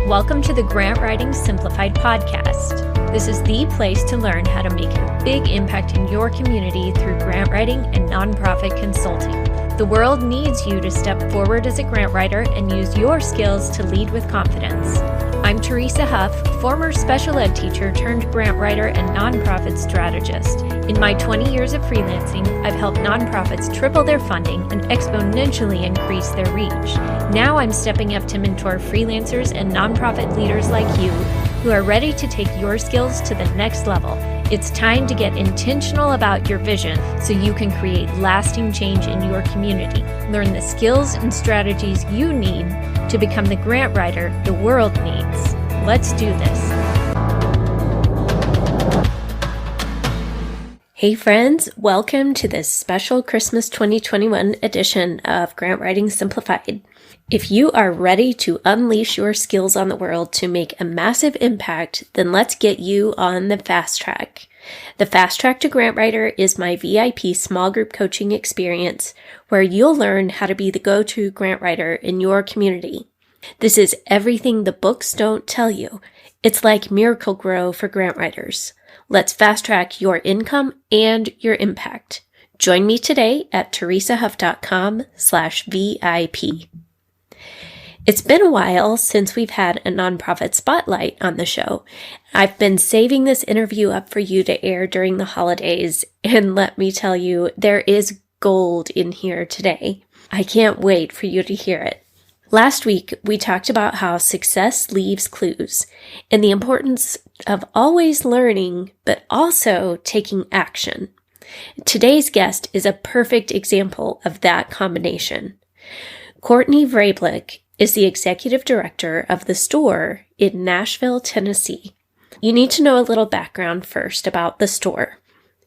Welcome to the Grant Writing Simplified podcast. This is the place to learn how to make a big impact in your community through grant writing and nonprofit consulting. The world needs you to step forward as a grant writer and use your skills to lead with confidence. I'm Teresa Huff, former special ed teacher turned grant writer and nonprofit strategist. In my 20 years of freelancing, I've helped nonprofits triple their funding and exponentially increase their reach. Now I'm stepping up to mentor freelancers and nonprofit leaders like you who are ready to take your skills to the next level. It's time to get intentional about your vision so you can create lasting change in your community. Learn the skills and strategies you need to become the grant writer the world needs. Let's do this. Hey friends, welcome to this special Christmas 2021 edition of Grant Writing Simplified. If you are ready to unleash your skills on the world to make a massive impact, then let's get you on the fast track. The Fast Track to Grant Writer is my VIP small group coaching experience where you'll learn how to be the go-to grant writer in your community. This is everything the books don't tell you. It's like Miracle Grow for grant writers. Let's fast track your income and your impact. Join me today at teresahuff.com/VIP. It's been a while since we've had a nonprofit spotlight on the show. I've been saving this interview up for you to air during the holidays, and let me tell you, there is gold in here today. I can't wait for you to hear it. Last week, we talked about how success leaves clues and the importance of always learning, but also taking action. Today's guest is a perfect example of that combination. Courtney Vrablik is the executive director of the store in Nashville, Tennessee. You need to know a little background first about the store.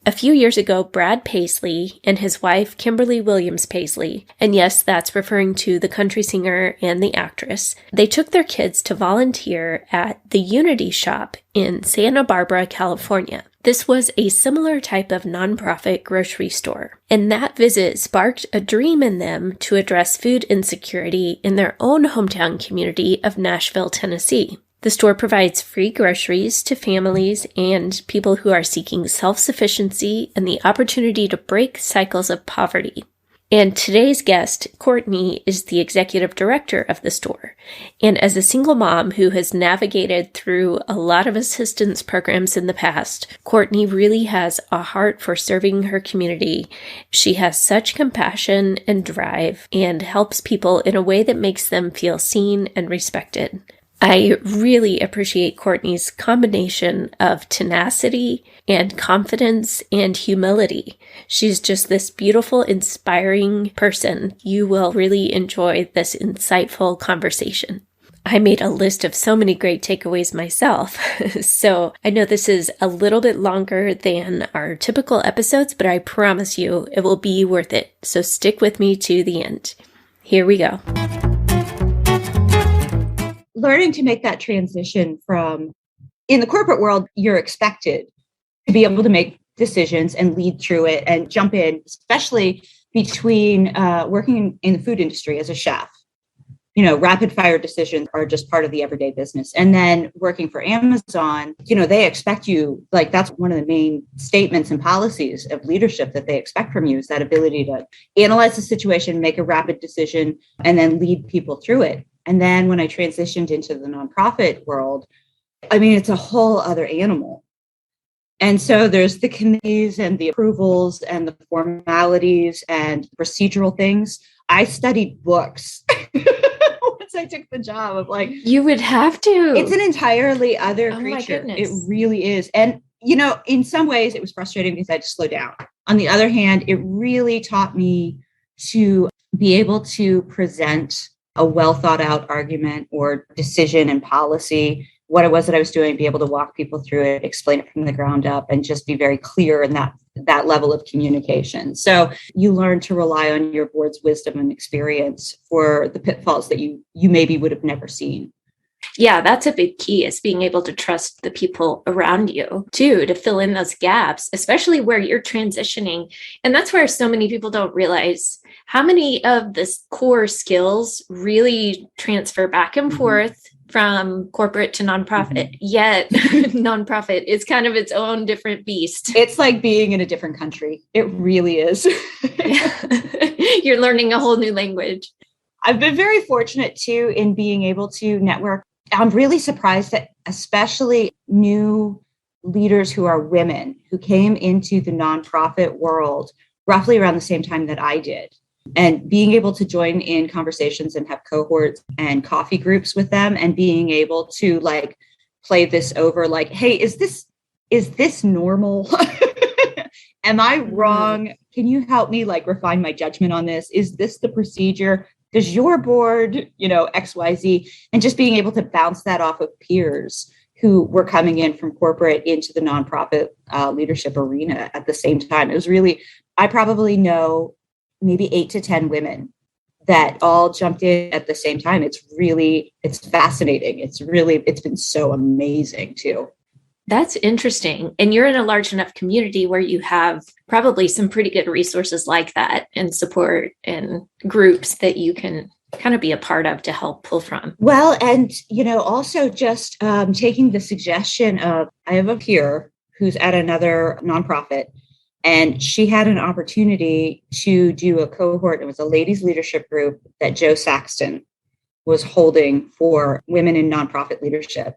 A few years ago, Brad Paisley and his wife, Kimberly Williams-Paisley, and yes, that's referring to the country singer and the actress, they took their kids to volunteer at the Unity Shoppe in Santa Barbara, California. This was a similar type of nonprofit grocery store, and that visit sparked a dream in them to address food insecurity in their own hometown community of Nashville, Tennessee. The store provides free groceries to families and people who are seeking self-sufficiency and the opportunity to break cycles of poverty. And today's guest, Courtney, is the executive director of the store. And as a single mom who has navigated through a lot of assistance programs in the past, Courtney really has a heart for serving her community. She has such compassion and drive and helps people in a way that makes them feel seen and respected. I really appreciate Courtney's combination of tenacity and confidence and humility. She's just this beautiful, inspiring person. You will really enjoy this insightful conversation. I made a list of so many great takeaways myself, so I know this is a little bit longer than our typical episodes, but I promise you it will be worth it. So stick with me to the end. Here we go. Learning to make that transition from, in the corporate world, you're expected to be able to make decisions and lead through it and jump in, especially between working in the food industry as a chef. You know, rapid fire decisions are just part of the everyday business. And then working for Amazon, you know, they expect you, like that's one of the main statements and policies of leadership that they expect from you is that ability to analyze the situation, make a rapid decision, and then lead people through it. And then when I transitioned into the nonprofit world, I mean, it's a whole other animal. And so there's the committees and the approvals and the formalities and procedural things. I studied books once I took the job of like, You would have to. It's an entirely other creature. It really is. And, you know, in some ways it was frustrating because I had to slow down. On the other hand, it really taught me to be able to present a well thought out argument or decision and policy, what it was that I was doing, be able to walk people through it, explain it from the ground up, and just be very clear in that level of communication. So you learn to rely on your board's wisdom and experience for the pitfalls that you maybe would have never seen. Yeah, that's a big key is being able to trust the people around you too, to fill in those gaps, especially where you're transitioning. And that's where so many people don't realize how many of the core skills really transfer back and forth from corporate to nonprofit, yet nonprofit is kind of its own different beast. It's like being in a different country. It really is. You're learning a whole new language. I've been very fortunate too in being able to network. I'm really surprised that especially new leaders who are women who came into the nonprofit world roughly around the same time that I did. And being able to join in conversations and have cohorts and coffee groups with them and being able to like play this over like, hey, is this normal? Am I wrong? Can you help me like refine my judgment on this? Is this the procedure? Does your board, XYZ? And just being able to bounce that off of peers who were coming in from corporate into the nonprofit leadership arena at the same time. It was really, I probably know maybe 8 to 10 women that all jumped in at the same time. It's fascinating. It's been so amazing too. That's interesting. And you're in a large enough community where you have probably some pretty good resources like that and support and groups that you can kind of be a part of to help pull from. Well, and, also just taking the suggestion of, I have a peer who's at another nonprofit, and she had an opportunity to do a cohort. It was a ladies leadership group that Joe Saxton was holding for women in nonprofit leadership.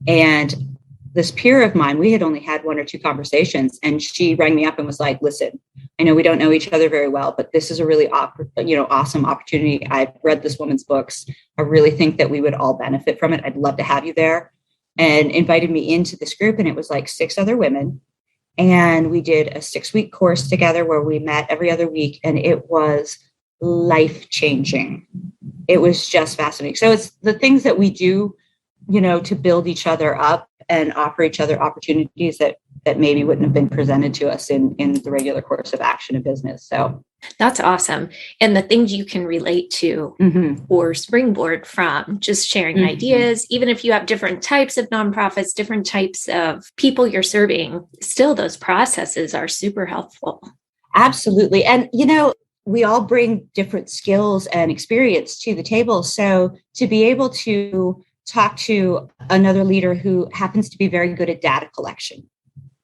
And this peer of mine, we had only had 1 or 2 conversations, and she rang me up and was like, listen, I know we don't know each other very well, but this is a really awesome opportunity. I've read this woman's books. I really think that we would all benefit from it. I'd love to have you there. And invited me into this group. And it was like 6 other women. And we did a 6-week course together where we met every other week. And it was life-changing. It was just fascinating. So it's the things that we do, to build each other up and offer each other opportunities that maybe wouldn't have been presented to us in the regular course of action in business. So that's awesome. And the things you can relate to or springboard from, just sharing ideas, even if you have different types of nonprofits, different types of people you're serving, still those processes are super helpful. Absolutely. And, we all bring different skills and experience to the table. So to be able to talk to another leader who happens to be very good at data collection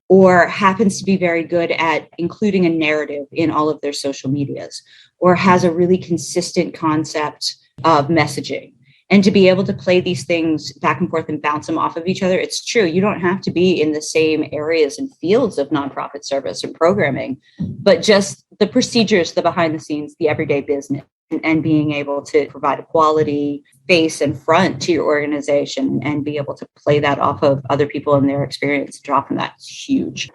or happens to be very good at including a narrative in all of their social medias or has a really consistent concept of messaging, and to be able to play these things back and forth and bounce them off of each other. It's true. You don't have to be in the same areas and fields of nonprofit service and programming, but just the procedures, the behind the scenes, the everyday business, and being able to provide a quality face and front to your organization and be able to play that off of other people and their experience, draw from that is huge.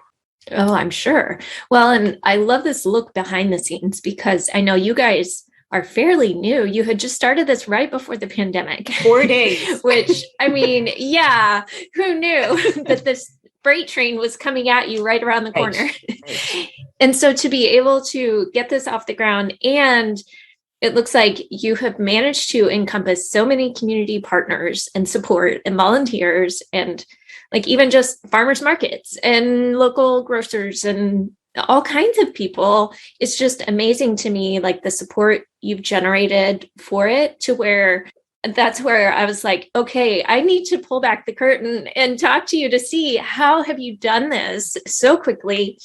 Oh, I'm sure. Well, and I love this look behind the scenes because I know you guys are fairly new. You had just started this right before the pandemic. 4 days. Which, I mean, yeah, who knew that this freight train was coming at you right around the corner? Right. And so to be able to get this off the ground, and it looks like you have managed to encompass so many community partners and support and volunteers and like even just farmers markets and local grocers and all kinds of people. It's just amazing to me, like the support you've generated for it, to where that's where I was like, okay, I need to pull back the curtain and talk to you to see how have you done this so quickly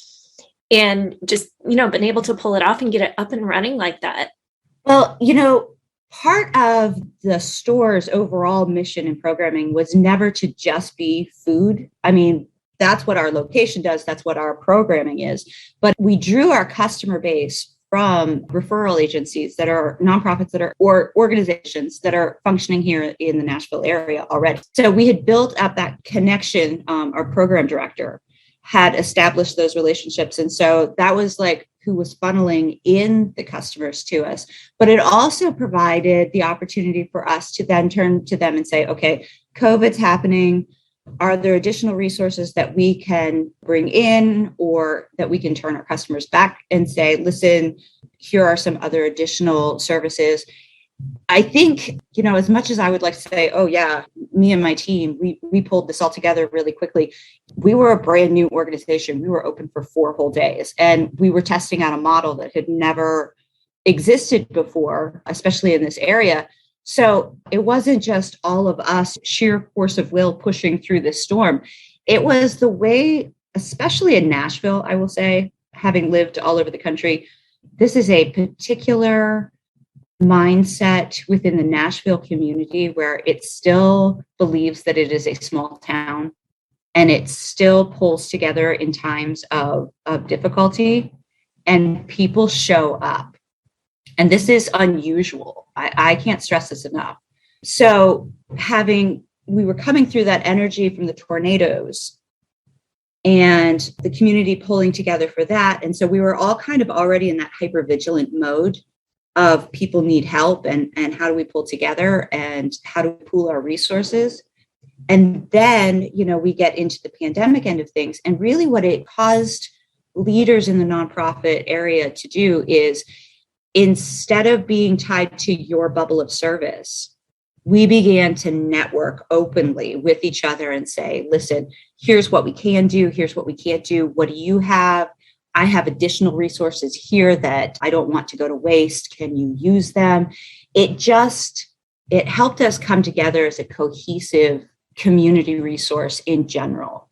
and just, been able to pull it off and get it up and running like that. Well, part of the store's overall mission and programming was never to just be food. I mean, that's what our location does. That's what our programming is. But we drew our customer base from referral agencies that are nonprofits that are or organizations that are functioning here in the Nashville area already. So we had built up that connection. Our program director had established those relationships. And so that was like who was funneling in the customers to us. But it also provided the opportunity for us to then turn to them and say, okay, COVID's happening. Are there additional resources that we can bring in or that we can turn our customers back and say, listen, here are some other additional services? I think, as much as I would like to say, oh, yeah, me and my team, we pulled this all together really quickly. We were a brand new organization. We were open for 4 whole days, and we were testing out a model that had never existed before, especially in this area. So it wasn't just all of us sheer force of will pushing through this storm. It was the way, especially in Nashville, I will say, having lived all over the country, this is a particular mindset within the Nashville community where it still believes that it is a small town and it still pulls together in times of difficulty, and people show up. And this is unusual. I can't stress this enough. So we were coming through that energy from the tornadoes and the community pulling together for that. And so we were all kind of already in that hypervigilant mode of people need help and how do we pull together and how do we pool our resources. And then, we get into the pandemic end of things. And really what it caused leaders in the nonprofit area to do is, instead of being tied to your bubble of service, we began to network openly with each other and say, listen, here's what we can do. Here's what we can't do. What do you have? I have additional resources here that I don't want to go to waste. Can you use them? It helped us come together as a cohesive community resource in general.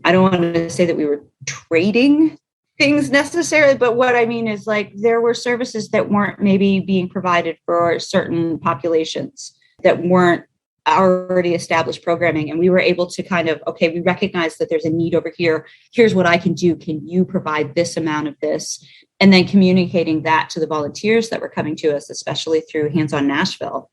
I don't want to say that we were trading things necessarily, but what I mean is there were services that weren't maybe being provided for certain populations that weren't already established programming. And we were able to kind of, okay, we recognize that there's a need over here. Here's what I can do. Can you provide this amount of this? And then communicating that to the volunteers that were coming to us, especially through Hands on Nashville.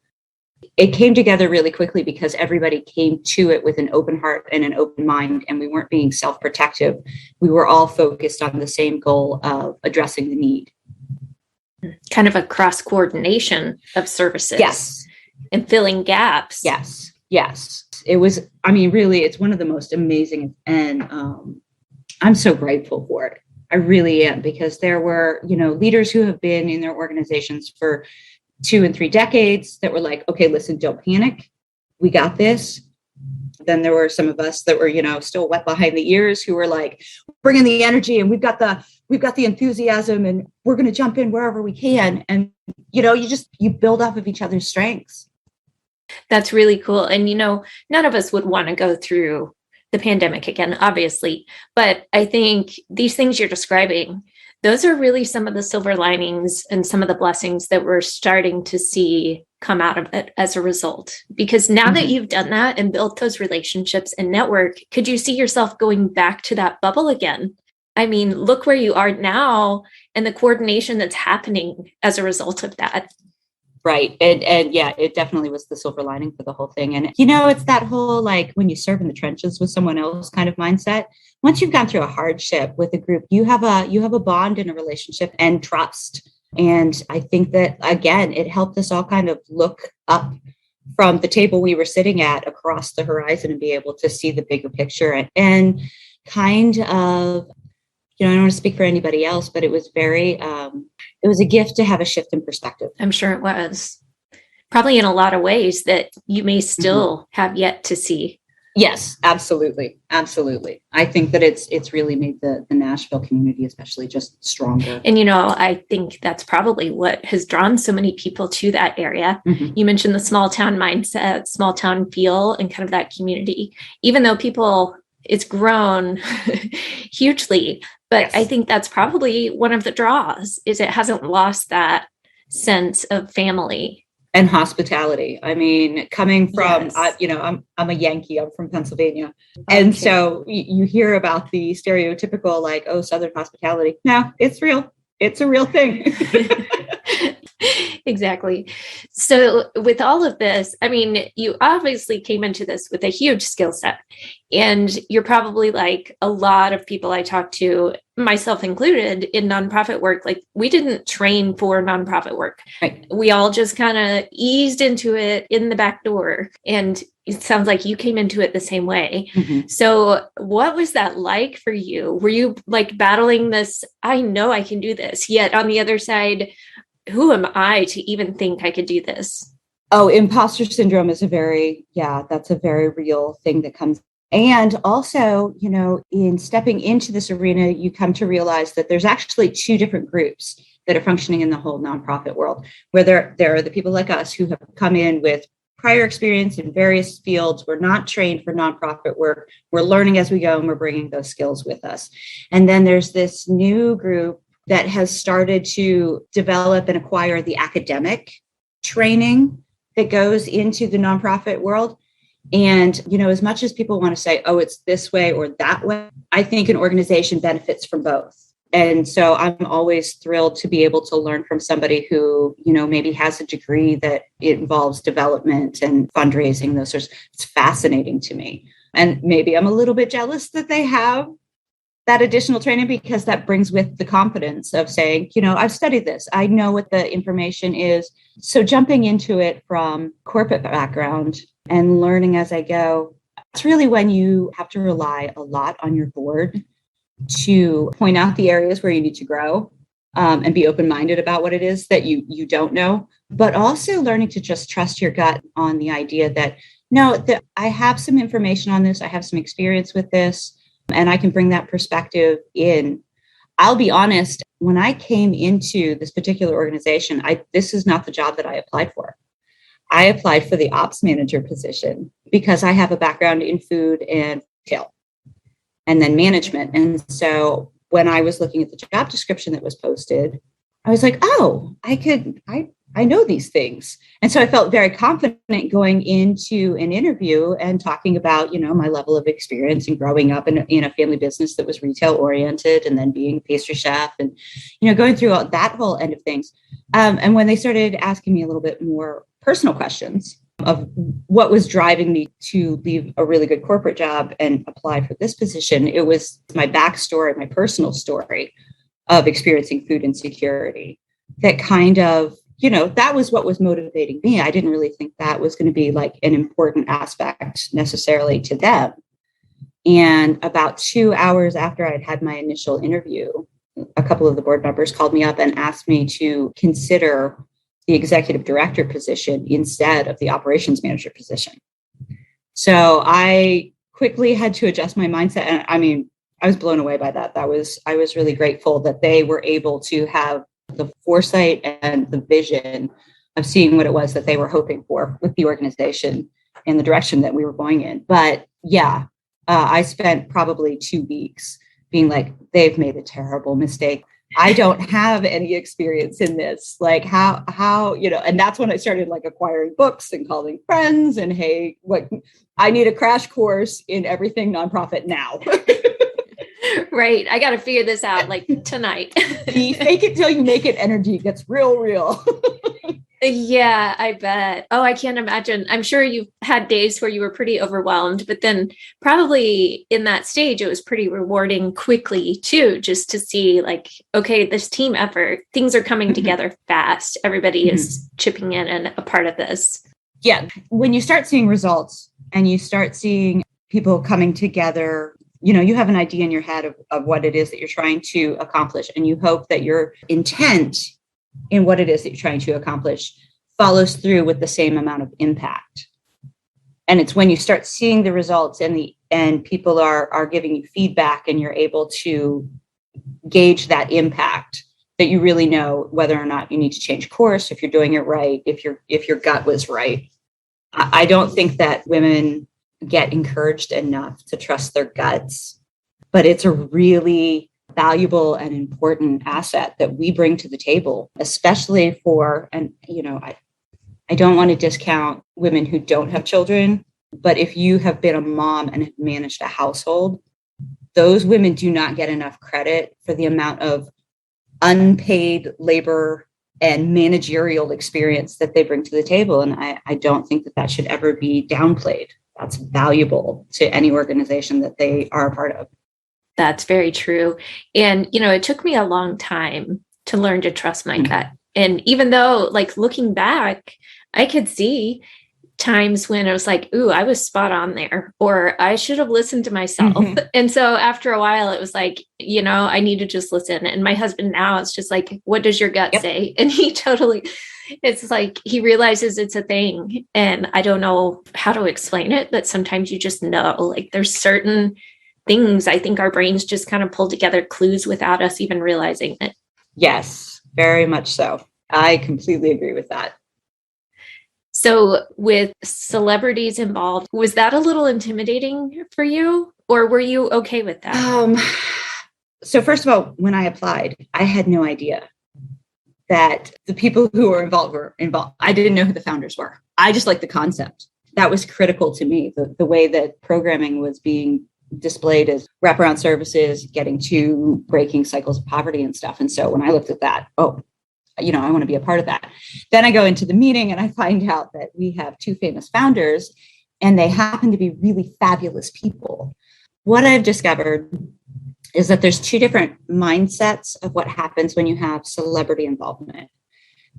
It came together really quickly because everybody came to it with an open heart and an open mind, and we weren't being self-protective. We were all focused on the same goal of addressing the need. Kind of a cross-coordination of services. Yes. And filling gaps. Yes. It was, really, it's one of the most amazing, and I'm so grateful for it. I really am, because there were, leaders who have been in their organizations for 2 and 3 decades that were like, okay, listen, don't panic. We got this. Then there were some of us that were, still wet behind the ears, who were like, bringing the energy, and we've got the enthusiasm, and we're going to jump in wherever we can. And, you build off of each other's strengths. That's really cool. And, none of us would want to go through the pandemic again, obviously. But I think these things you're describing, those are really some of the silver linings and some of the blessings that we're starting to see come out of it as a result. Because now that you've done that and built those relationships and network, could you see yourself going back to that bubble again? Look where you are now and the coordination that's happening as a result of that. Right. And yeah, it definitely was the silver lining for the whole thing. And, it's that whole, when you serve in the trenches with someone else kind of mindset. Once you've gone through a hardship with a group, you have a bond in a relationship and trust. And I think that, again, it helped us all kind of look up from the table we were sitting at across the horizon and be able to see the bigger picture and kind of, I don't want to speak for anybody else, but it was it was a gift to have a shift in perspective. I'm sure it was. Probably in a lot of ways that you may still have yet to see. Yes, absolutely. Absolutely. I think that it's really made the Nashville community especially just stronger. And, I think that's probably what has drawn so many people to that area. Mm-hmm. You mentioned the small town mindset, small town feel, and kind of that community, even though it's grown hugely. But yes. I think that's probably one of the draws, is it hasn't lost that sense of family. And hospitality. Coming from, yes. I'm a Yankee. I'm from Pennsylvania. Okay. And so you hear about the stereotypical, Southern hospitality. No, it's real. It's a real thing. Exactly. So with all of this, you obviously came into this with a huge skill set, and you're probably like a lot of people I talk to, myself included, in nonprofit work. We didn't train for nonprofit work. Right. We all just kind of eased into it in the back door. And it sounds like you came into it the same way. Mm-hmm. So what was that like for you? Were you battling this, I know I can do this, yet on the other side, who am I to even think I could do this? Oh, imposter syndrome is that's a very real thing that comes. And also, in stepping into this arena, you come to realize that there's actually 2 different groups. that are functioning in the whole nonprofit world, where there are the people like us who have come in with prior experience in various fields. We're not trained for nonprofit work. We're learning as we go, and we're bringing those skills with us. And then there's this new group that has started to develop and acquire the academic training that goes into the nonprofit world. And, as much as people want to say, oh, it's this way or that way, I think an organization benefits from both. And so I'm always thrilled to be able to learn from somebody who, maybe has a degree that involves development and fundraising, those sorts. It's fascinating to me. And maybe I'm a little bit jealous that they have that additional training, because that brings with the confidence of saying, I've studied this. I know what the information is. So jumping into it from corporate background and learning as I go, it's really when you have to rely a lot on your board to point out the areas where you need to grow, and be open-minded about what it is that you don't know, but also learning to just trust your gut on the idea that, no, that I have some information on this. I have some experience with this, and I can bring that perspective in. I'll be honest, when I came into this particular organization, this is not the job that I applied for. I applied for the ops manager position because I have a background in food and retail and then management. And so when I was looking at the job description that was posted, I was like, oh, I know these things. And so I felt very confident going into an interview and talking about, my level of experience and growing up in a family business that was retail oriented, and then being a pastry chef and, going through that whole end of things. And when they started asking me a little bit more personal questions of what was driving me to leave a really good corporate job and apply for this position, it was my backstory, my personal story of experiencing food insecurity that kind of, that was what was motivating me. I didn't really think that was going to be like an important aspect necessarily to them. And about 2 hours after I'd had my initial interview, a couple of the board members called me up and asked me to consider the executive director position instead of the operations manager position. So I quickly had to adjust my mindset. And I was blown away by that. I was really grateful that they were able to have the foresight and the vision of seeing what it was that they were hoping for with the organization and the direction that we were going in. But yeah, I spent probably 2 weeks being like, they've made a terrible mistake. I don't have any experience in this. Like how, and that's when I started like acquiring books and calling friends and, hey, I need a crash course in everything nonprofit now. Right. I got to figure this out like tonight. The fake it till you make it energy gets real. Yeah, I bet. Oh, I can't imagine. I'm sure you've had days where you were pretty overwhelmed, but then probably in that stage, it was pretty rewarding quickly too, just to see like, okay, this team effort, things are coming together fast. Everybody is chipping in and a part of this. Yeah. When you start seeing results and you start seeing people coming together, you have an idea in your head of what it is that you're trying to accomplish. And you hope that your intent in what it is that you're trying to accomplish follows through with the same amount of impact. And it's when you start seeing the results and people are giving you feedback and you're able to gauge that impact that you really know whether or not you need to change course, if you're doing it right, if your gut was right. I don't think that women get encouraged enough to trust their guts, but it's a really valuable and important asset that we bring to the table, especially for, and I don't want to discount women who don't have children, but if you have been a mom and have managed a household, those women do not get enough credit for the amount of unpaid labor and managerial experience that they bring to the table. And I don't think that should ever be downplayed. That's valuable to any organization that they are a part of. That's very true. And, it took me a long time to learn to trust my gut. And even though, like, looking back, I could see times when I was like, ooh, I was spot on there, or I should have listened to myself. And so after a while, it was like, I need to just listen. And my husband now is just like, what does your gut say? And it's like, he realizes it's a thing. And I don't know how to explain it, but sometimes you just know, like, there's certain things I think our brains just kind of pull together clues without us even realizing it. Yes. Very much so. I completely agree with that. So with celebrities involved, was that a little intimidating for you, or were you okay with that? So first of all, when I applied, I had no idea that the people who were involved. I didn't know who the founders were. I just liked the concept. That was critical to me, the way that programming was being displayed as wraparound services, getting to breaking cycles of poverty and stuff. And so when I looked at that, I want to be a part of that. Then I go into the meeting and I find out that we have two famous founders and they happen to be really fabulous people. What I've discovered is that there's two different mindsets of what happens when you have celebrity involvement.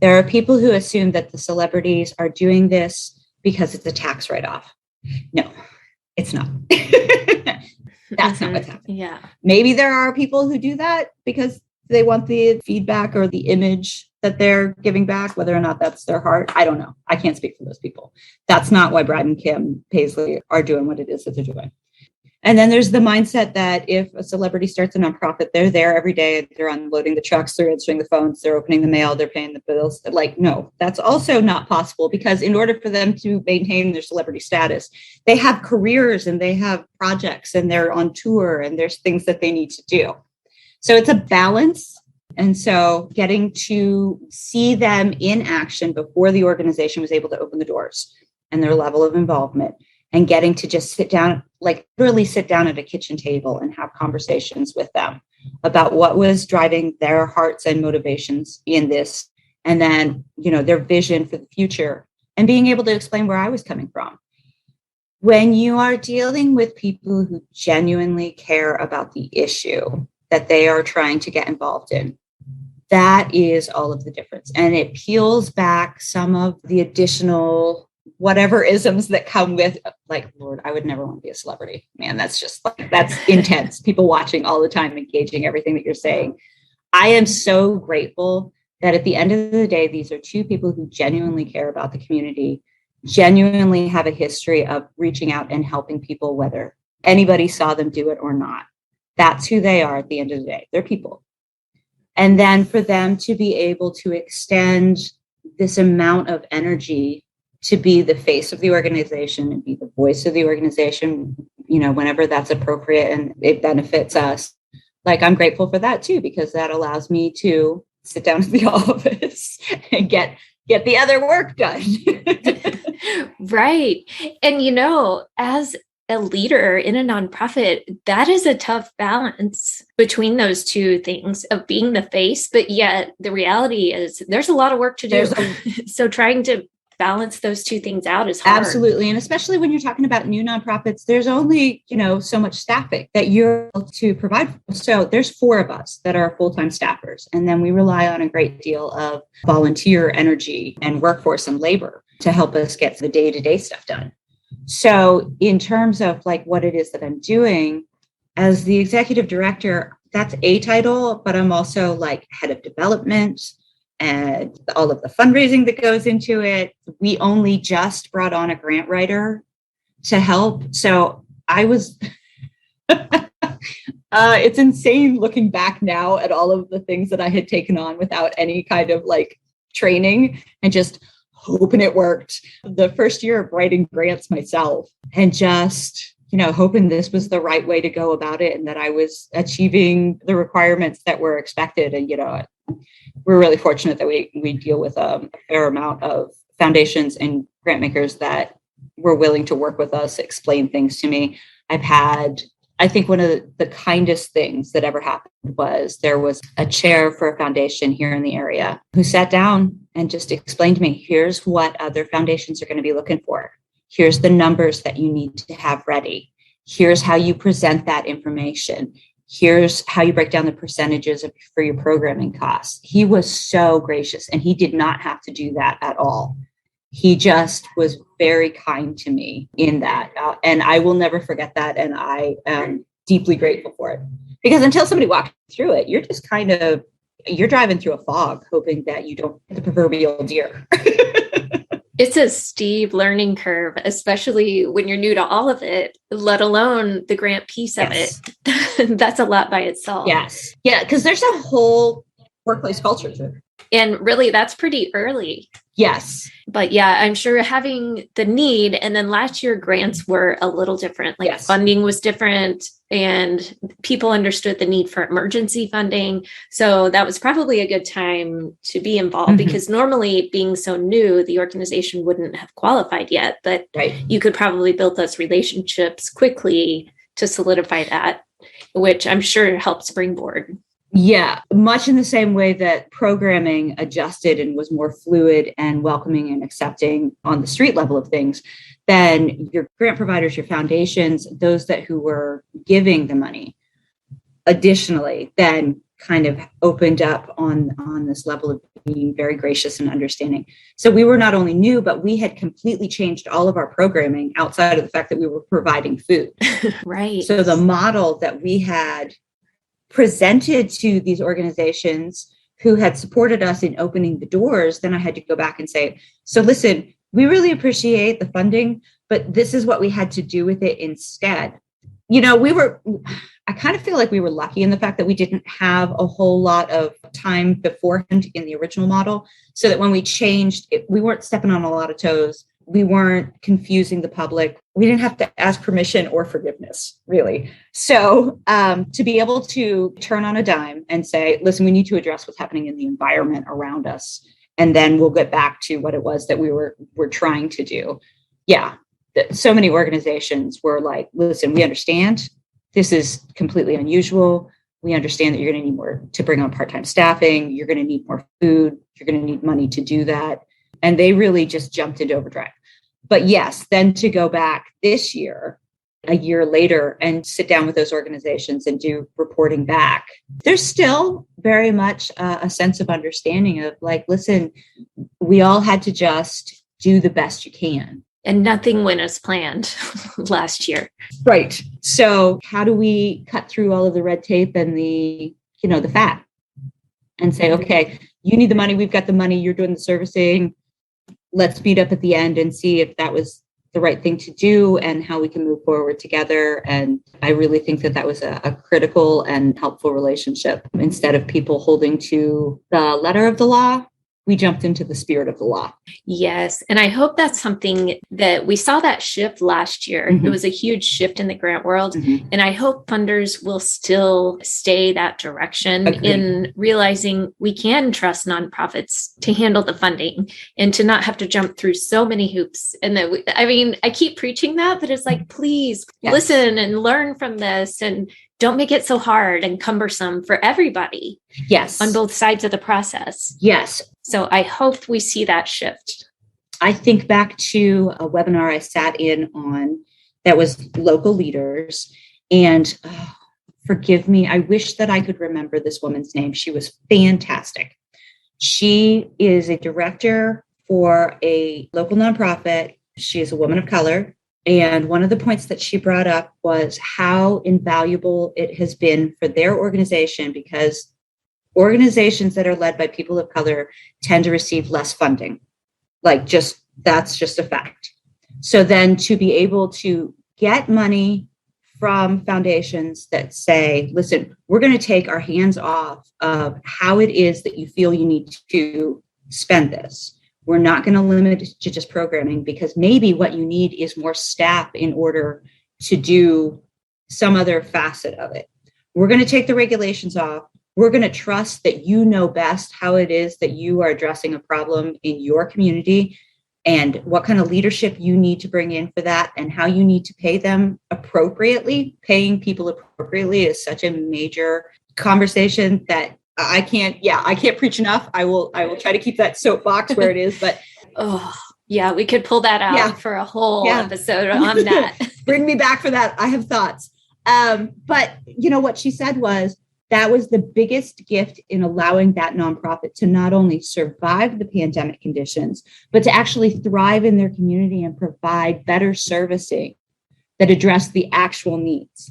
There are people who assume that the celebrities are doing this because it's a tax write-off. No, it's not. That's not what's happening. Yeah. Maybe there are people who do that because they want the feedback or the image that they're giving back, whether or not that's their heart. I don't know. I can't speak for those people. That's not why Brad and Kim Paisley are doing what it is that they're doing. And then there's the mindset that if a celebrity starts a nonprofit, they're there every day. They're unloading the trucks, they're answering the phones, they're opening the mail, they're paying the bills. Like, no, that's also not possible, because in order for them to maintain their celebrity status, they have careers and they have projects and they're on tour and there's things that they need to do. So it's a balance. And so getting to see them in action before the organization was able to open the doors and their level of involvement, and getting to just sit down, like literally sit down at a kitchen table and have conversations with them about what was driving their hearts and motivations in this. And then, their vision for the future, and being able to explain where I was coming from. When you are dealing with people who genuinely care about the issue that they are trying to get involved in, that is all of the difference. And it peels back some of the additional whatever isms that come with, like, Lord, I would never want to be a celebrity. Man, that's intense. People watching all the time, engaging everything that you're saying. I am so grateful that at the end of the day, these are two people who genuinely care about the community, genuinely have a history of reaching out and helping people, whether anybody saw them do it or not. That's who they are at the end of the day. They're people. And then for them to be able to extend this amount of energy to be the face of the organization and be the voice of the organization, whenever that's appropriate and it benefits us. Like, I'm grateful for that too, because that allows me to sit down at the office and get the other work done. Right. And, as a leader in a nonprofit, that is a tough balance between those two things of being the face, but yet the reality is there's a lot of work to do. So trying to balance those two things out is hard. Absolutely. And especially when you're talking about new nonprofits, there's only, so much staffing that you're able to provide. So there's 4 of us that are full-time staffers. And then we rely on a great deal of volunteer energy and workforce and labor to help us get the day-to-day stuff done. So in terms of like what it is that I'm doing as the executive director, that's a title, but I'm also like head of development and all of the fundraising that goes into it. We only just brought on a grant writer to help. So I was, it's insane looking back now at all of the things that I had taken on without any kind of like training and just hoping it worked. The first year of writing grants myself and just, hoping this was the right way to go about it and that I was achieving the requirements that were expected. And, we're really fortunate that we deal with a fair amount of foundations and grant makers that were willing to work with us, explain things to me. I think one of the kindest things that ever happened was there was a chair for a foundation here in the area who sat down and just explained to me, here's what other foundations are going to be looking for. Here's the numbers that you need to have ready. Here's how you present that information. Here's how you break down the percentages for your programming costs. He was so gracious, and he did not have to do that at all. He just was very kind to me in that. And I will never forget that. And I am deeply grateful for it, because until somebody walks through it, you're just you're driving through a fog, hoping that you don't hit the proverbial deer. It's a steep learning curve, especially when you're new to all of it, let alone the grant piece of it. That's a lot by itself. Yes. Yeah. Because there's a whole workplace culture too. And really, that's pretty early. Yes. But yeah, I'm sure having the need, and then last year grants were a little different. Like Yes. funding was different and people understood the need for emergency funding. So that was probably a good time to be involved because normally being so new, the organization wouldn't have qualified yet, but you could probably build those relationships quickly to solidify that, which I'm sure helped springboard. Yeah, much in the same way that programming adjusted and was more fluid and welcoming and accepting on the street level of things, then your grant providers, your foundations, those who were giving the money, additionally, then kind of opened up on this level of being very gracious and understanding. So we were not only new, but we had completely changed all of our programming outside of the fact that we were providing food. Right. So the model that we had presented to these organizations who had supported us in opening the doors, then I had to go back and say, so listen, we really appreciate the funding, but this is what we had to do with it instead. You know, I kind of feel like we were lucky in the fact that we didn't have a whole lot of time beforehand in the original model, so that when we changed it, we weren't stepping on a lot of toes. We weren't confusing the public. We didn't have to ask permission or forgiveness, really. So to be able to turn on a dime and say, listen, we need to address what's happening in the environment around us. And then we'll get back to what it was that we're trying to do. Yeah. So many organizations were like, listen, we understand this is completely unusual. We understand that you're going to need more to bring on part-time staffing. You're going to need more food. You're going to need money to do that. And they really just jumped into overdrive. But yes, then to go back this year, a year later, and sit down with those organizations and do reporting back, there's still very much a sense of understanding of like, listen, we all had to just do the best you can. And nothing went as planned last year. Right. So how do we cut through all of the red tape and the fat and say, okay, you need the money. We've got the money. You're doing the servicing. Let's meet up at the end and see if that was the right thing to do and how we can move forward together. And I really think that was a critical and helpful relationship. Instead of people holding to the letter of the law, we jumped into the spirit of the law. Yes. And I hope that's something that we saw that shift last year. It was a huge shift in the grant world. And I hope funders will still stay that direction. Agreed. In realizing we can trust nonprofits to handle the funding and to not have to jump through so many hoops. And that I keep preaching that, but it's like, please listen and learn from this and don't make it so hard and cumbersome for everybody. Yes. On both sides of the process. Yes. So I hope we see that shift. I think back to a webinar I sat in on that was local leaders. And forgive me, I wish that I could remember this woman's name. She was fantastic. She is a director for a local nonprofit. She is a woman of color. And one of the points that she brought up was how invaluable it has been for their organization, because organizations that are led by people of color tend to receive less funding. That's just a fact. So then to be able to get money from foundations that say, listen, we're going to take our hands off of how it is that you feel you need to spend this. We're not going to limit it to just programming, because maybe what you need is more staff in order to do some other facet of it. We're going to take the regulations off. We're going to trust that you know best how it is that you are addressing a problem in your community and what kind of leadership you need to bring in for that and how you need to pay them appropriately. Paying people appropriately is such a major conversation that I can't preach enough. I will try to keep that soapbox where it is, but we could pull that out for a whole episode on that. Bring me back for that. I have thoughts. But what she said was that was the biggest gift in allowing that nonprofit to not only survive the pandemic conditions, but to actually thrive in their community and provide better servicing that address the actual needs.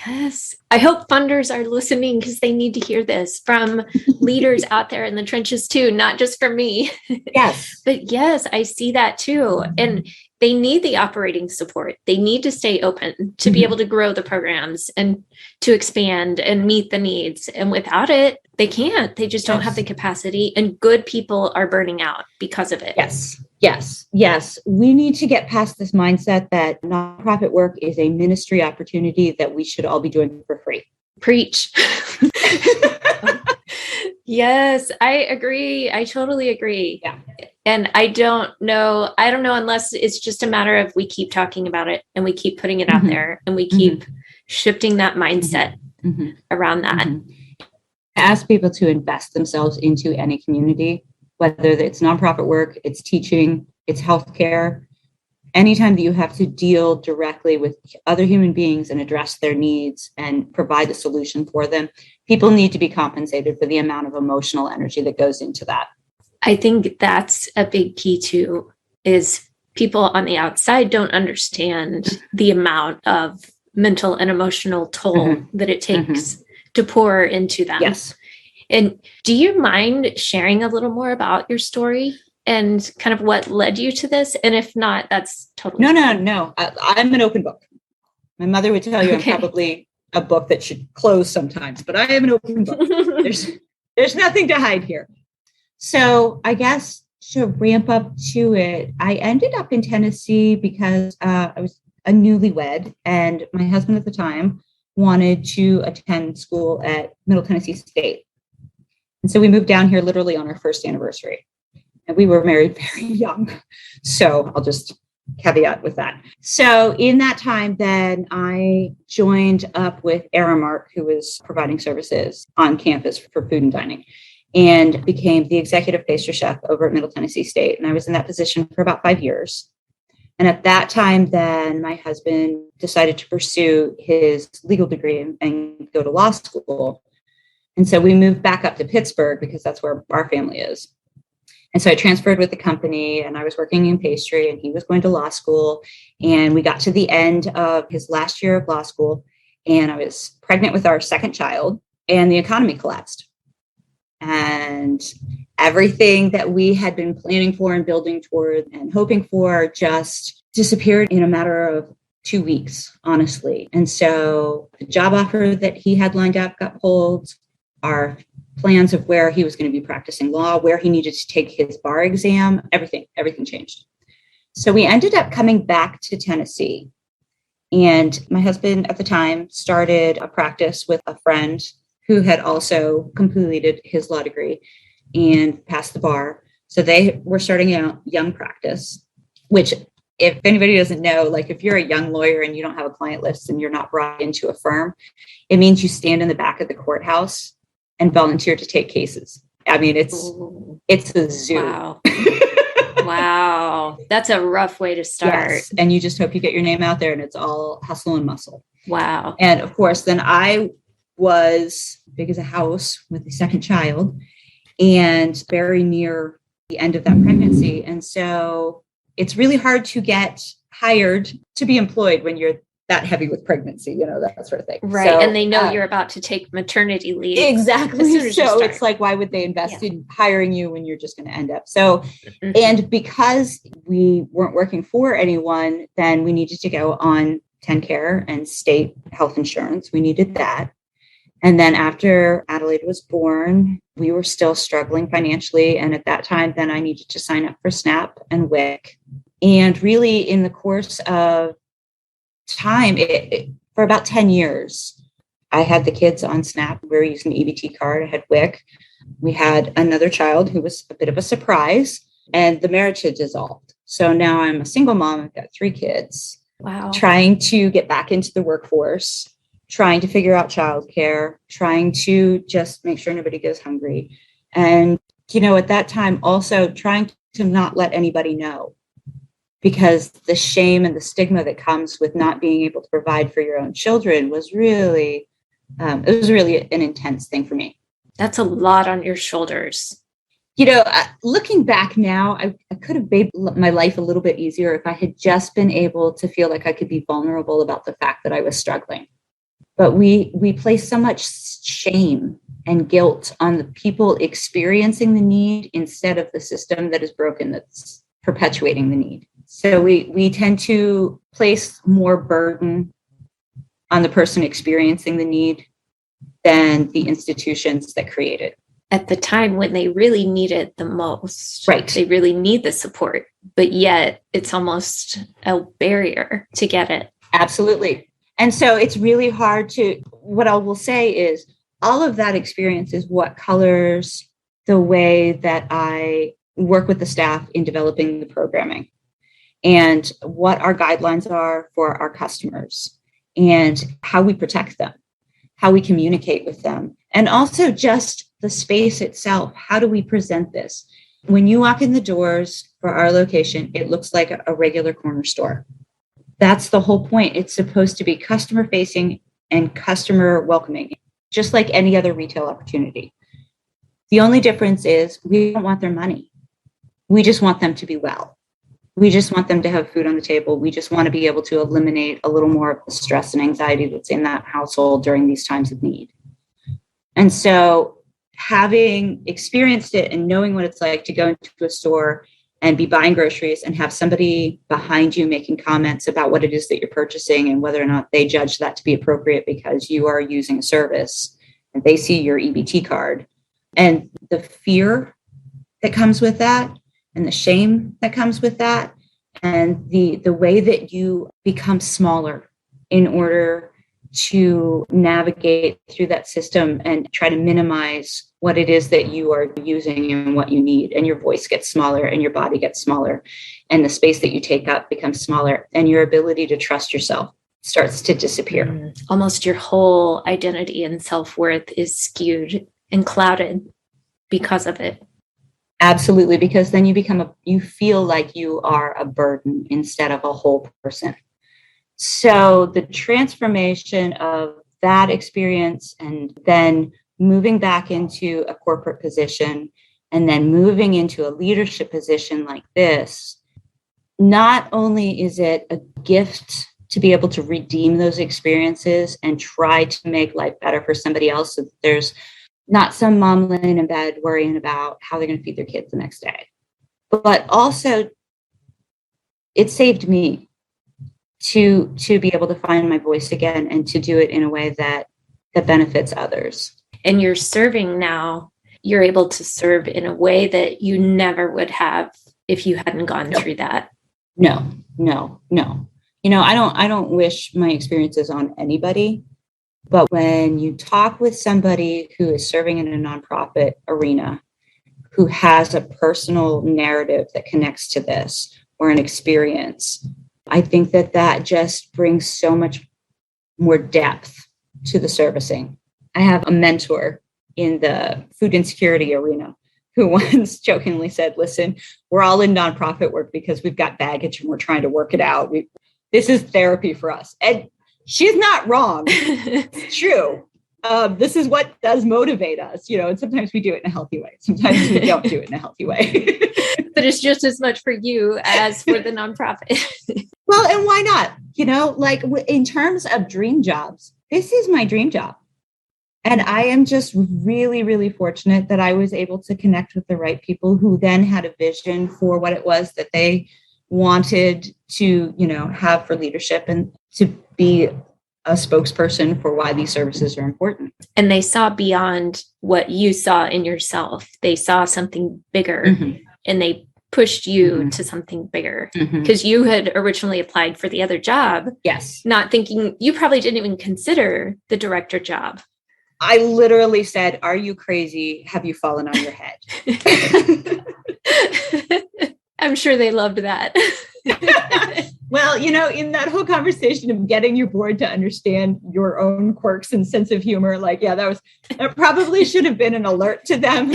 Yes. I hope funders are listening, because they need to hear this from leaders out there in the trenches too, not just from me. Yes. But yes, I see that too. And they need the operating support. They need to stay open to be able to grow the programs and to expand and meet the needs. And without it, They can't. They just don't have the capacity, and good people are burning out because of it. Yes. We need to get past this mindset that nonprofit work is a ministry opportunity that we should all be doing for free. Preach. Yes, I agree. I totally agree. Yeah. And I don't know unless it's just a matter of we keep talking about it and we keep putting it out there and we keep shifting that mindset around that. Ask people to invest themselves into any community, whether it's nonprofit work, it's teaching, it's healthcare. Anytime that you have to deal directly with other human beings and address their needs and provide the solution for them, people need to be compensated for the amount of emotional energy that goes into that. I think that's a big key too, is people on the outside don't understand the amount of mental and emotional toll that it takes to pour into them. Yes. And do you mind sharing a little more about your story and kind of what led you to this? And if not, that's totally fine. No. I'm an open book. My mother would tell you I'm probably a book that should close sometimes, but I am an open book. There's nothing to hide here. So I guess to ramp up to it, I ended up in Tennessee because I was a newlywed, and my husband at the time wanted to attend school at Middle Tennessee State. And so we moved down here literally on our first anniversary. And we were married very young. So I'll just caveat with that. So in that time, then I joined up with Aramark, who was providing services on campus for food and dining, and became the executive pastry chef over at Middle Tennessee State. And I was in that position for about 5 years. And at that time, then my husband decided to pursue his legal degree and go to law school. And so we moved back up to Pittsburgh because that's where our family is. And so I transferred with the company, and I was working in pastry, and he was going to law school. And we got to the end of his last year of law school, and I was pregnant with our second child, and the economy collapsed. And everything that we had been planning for and building toward and hoping for just disappeared in a matter of 2 weeks, honestly. And so the job offer that he had lined up got pulled. Our plans of where he was going to be practicing law, where he needed to take his bar exam, everything changed. So we ended up coming back to Tennessee. And my husband at the time started a practice with a friend who had also completed his law degree and passed the bar. So they were starting a young practice, which, if anybody doesn't know, like if you're a young lawyer and you don't have a client list and you're not brought into a firm, it means you stand in the back of the courthouse and volunteer to take cases. I mean, it's a zoo. Wow. Wow. That's a rough way to start. Yes. And you just hope you get your name out there, and it's all hustle and muscle. Wow. And of course, then I was big as a house with the second child and very near the end of that pregnancy. And so it's really hard to get hired to be employed when you're that heavy with pregnancy, that sort of thing. Right. So, and they know you're about to take maternity leave. Exactly. So it's like, why would they invest in hiring you when you're just going to end up? So, and because we weren't working for anyone, then we needed to go on TennCare and state health insurance. We needed that. And then after Adelaide was born, we were still struggling financially. And at that time, then I needed to sign up for SNAP and WIC. And really in the course of time, for about 10 years, I had the kids on SNAP. We were using the EBT card. I had WIC. We had another child who was a bit of a surprise, and the marriage had dissolved. So now I'm a single mom. I've got 3 kids. Wow. Trying to get back into the workforce, trying to figure out childcare, trying to just make sure nobody goes hungry. And, at that time, also trying to not let anybody know, because the shame and the stigma that comes with not being able to provide for your own children was really, it was really an intense thing for me. That's a lot on your shoulders. Looking back now, I could have made my life a little bit easier if I had just been able to feel like I could be vulnerable about the fact that I was struggling. But we place so much shame and guilt on the people experiencing the need instead of the system that is broken that's perpetuating the need. So we tend to place more burden on the person experiencing the need than the institutions that create it. At the time when they really need it the most. Right. They really need the support, but yet it's almost a barrier to get it. Absolutely. And so it's really hard what I will say is all of that experience is what colors the way that I work with the staff in developing the programming and what our guidelines are for our customers and how we protect them, how we communicate with them, and also just the space itself. How do we present this? When you walk in the doors for our location, it looks like a regular corner store. That's the whole point. It's supposed to be customer facing and customer welcoming, just like any other retail opportunity. The only difference is we don't want their money. We just want them to be well. We just want them to have food on the table. We just want to be able to eliminate a little more of the stress and anxiety that's in that household during these times of need. And so having experienced it and knowing what it's like to go into a store and be buying groceries and have somebody behind you making comments about what it is that you're purchasing and whether or not they judge that to be appropriate because you are using a service and they see your EBT card, and the fear that comes with that and the shame that comes with that and the way that you become smaller in order to navigate through that system and try to minimize what it is that you are using and what you need. And your voice gets smaller and your body gets smaller and the space that you take up becomes smaller and your ability to trust yourself starts to disappear. Almost your whole identity and self-worth is skewed and clouded because of it. Absolutely, because then you feel like you are a burden instead of a whole person. So the transformation of that experience and then moving back into a corporate position and then moving into a leadership position like this, not only is it a gift to be able to redeem those experiences and try to make life better for somebody else so that there's not some mom laying in bed worrying about how they're going to feed their kids the next day, but also it saved me to be able to find my voice again and to do it in a way that benefits others. And you're serving now, you're able to serve in a way that you never would have if you hadn't gone through that. No. You know, I don't wish my experiences on anybody, but when you talk with somebody who is serving in a nonprofit arena, who has a personal narrative that connects to this or an experience, I think that just brings so much more depth to the servicing. I have a mentor in the food insecurity arena who once jokingly said, listen, we're all in nonprofit work because we've got baggage and we're trying to work it out. This is therapy for us. And she's not wrong. It's true. This is what does motivate us, and sometimes we do it in a healthy way. Sometimes we don't do it in a healthy way. But it's just as much for you as for the nonprofit. Well, and why not? Like in terms of dream jobs, this is my dream job. And I am just really, really fortunate that I was able to connect with the right people who then had a vision for what it was that they wanted to, have for leadership and to be a spokesperson for why these services are important. And they saw beyond what you saw in yourself. They saw something bigger, and they pushed you to something bigger because you had originally applied for the other job. Yes. Not thinking, you probably didn't even consider the director job. I literally said, are you crazy? Have you fallen on your head? I'm sure they loved that. Well, in that whole conversation of getting your board to understand your own quirks and sense of humor, that probably should have been an alert to them.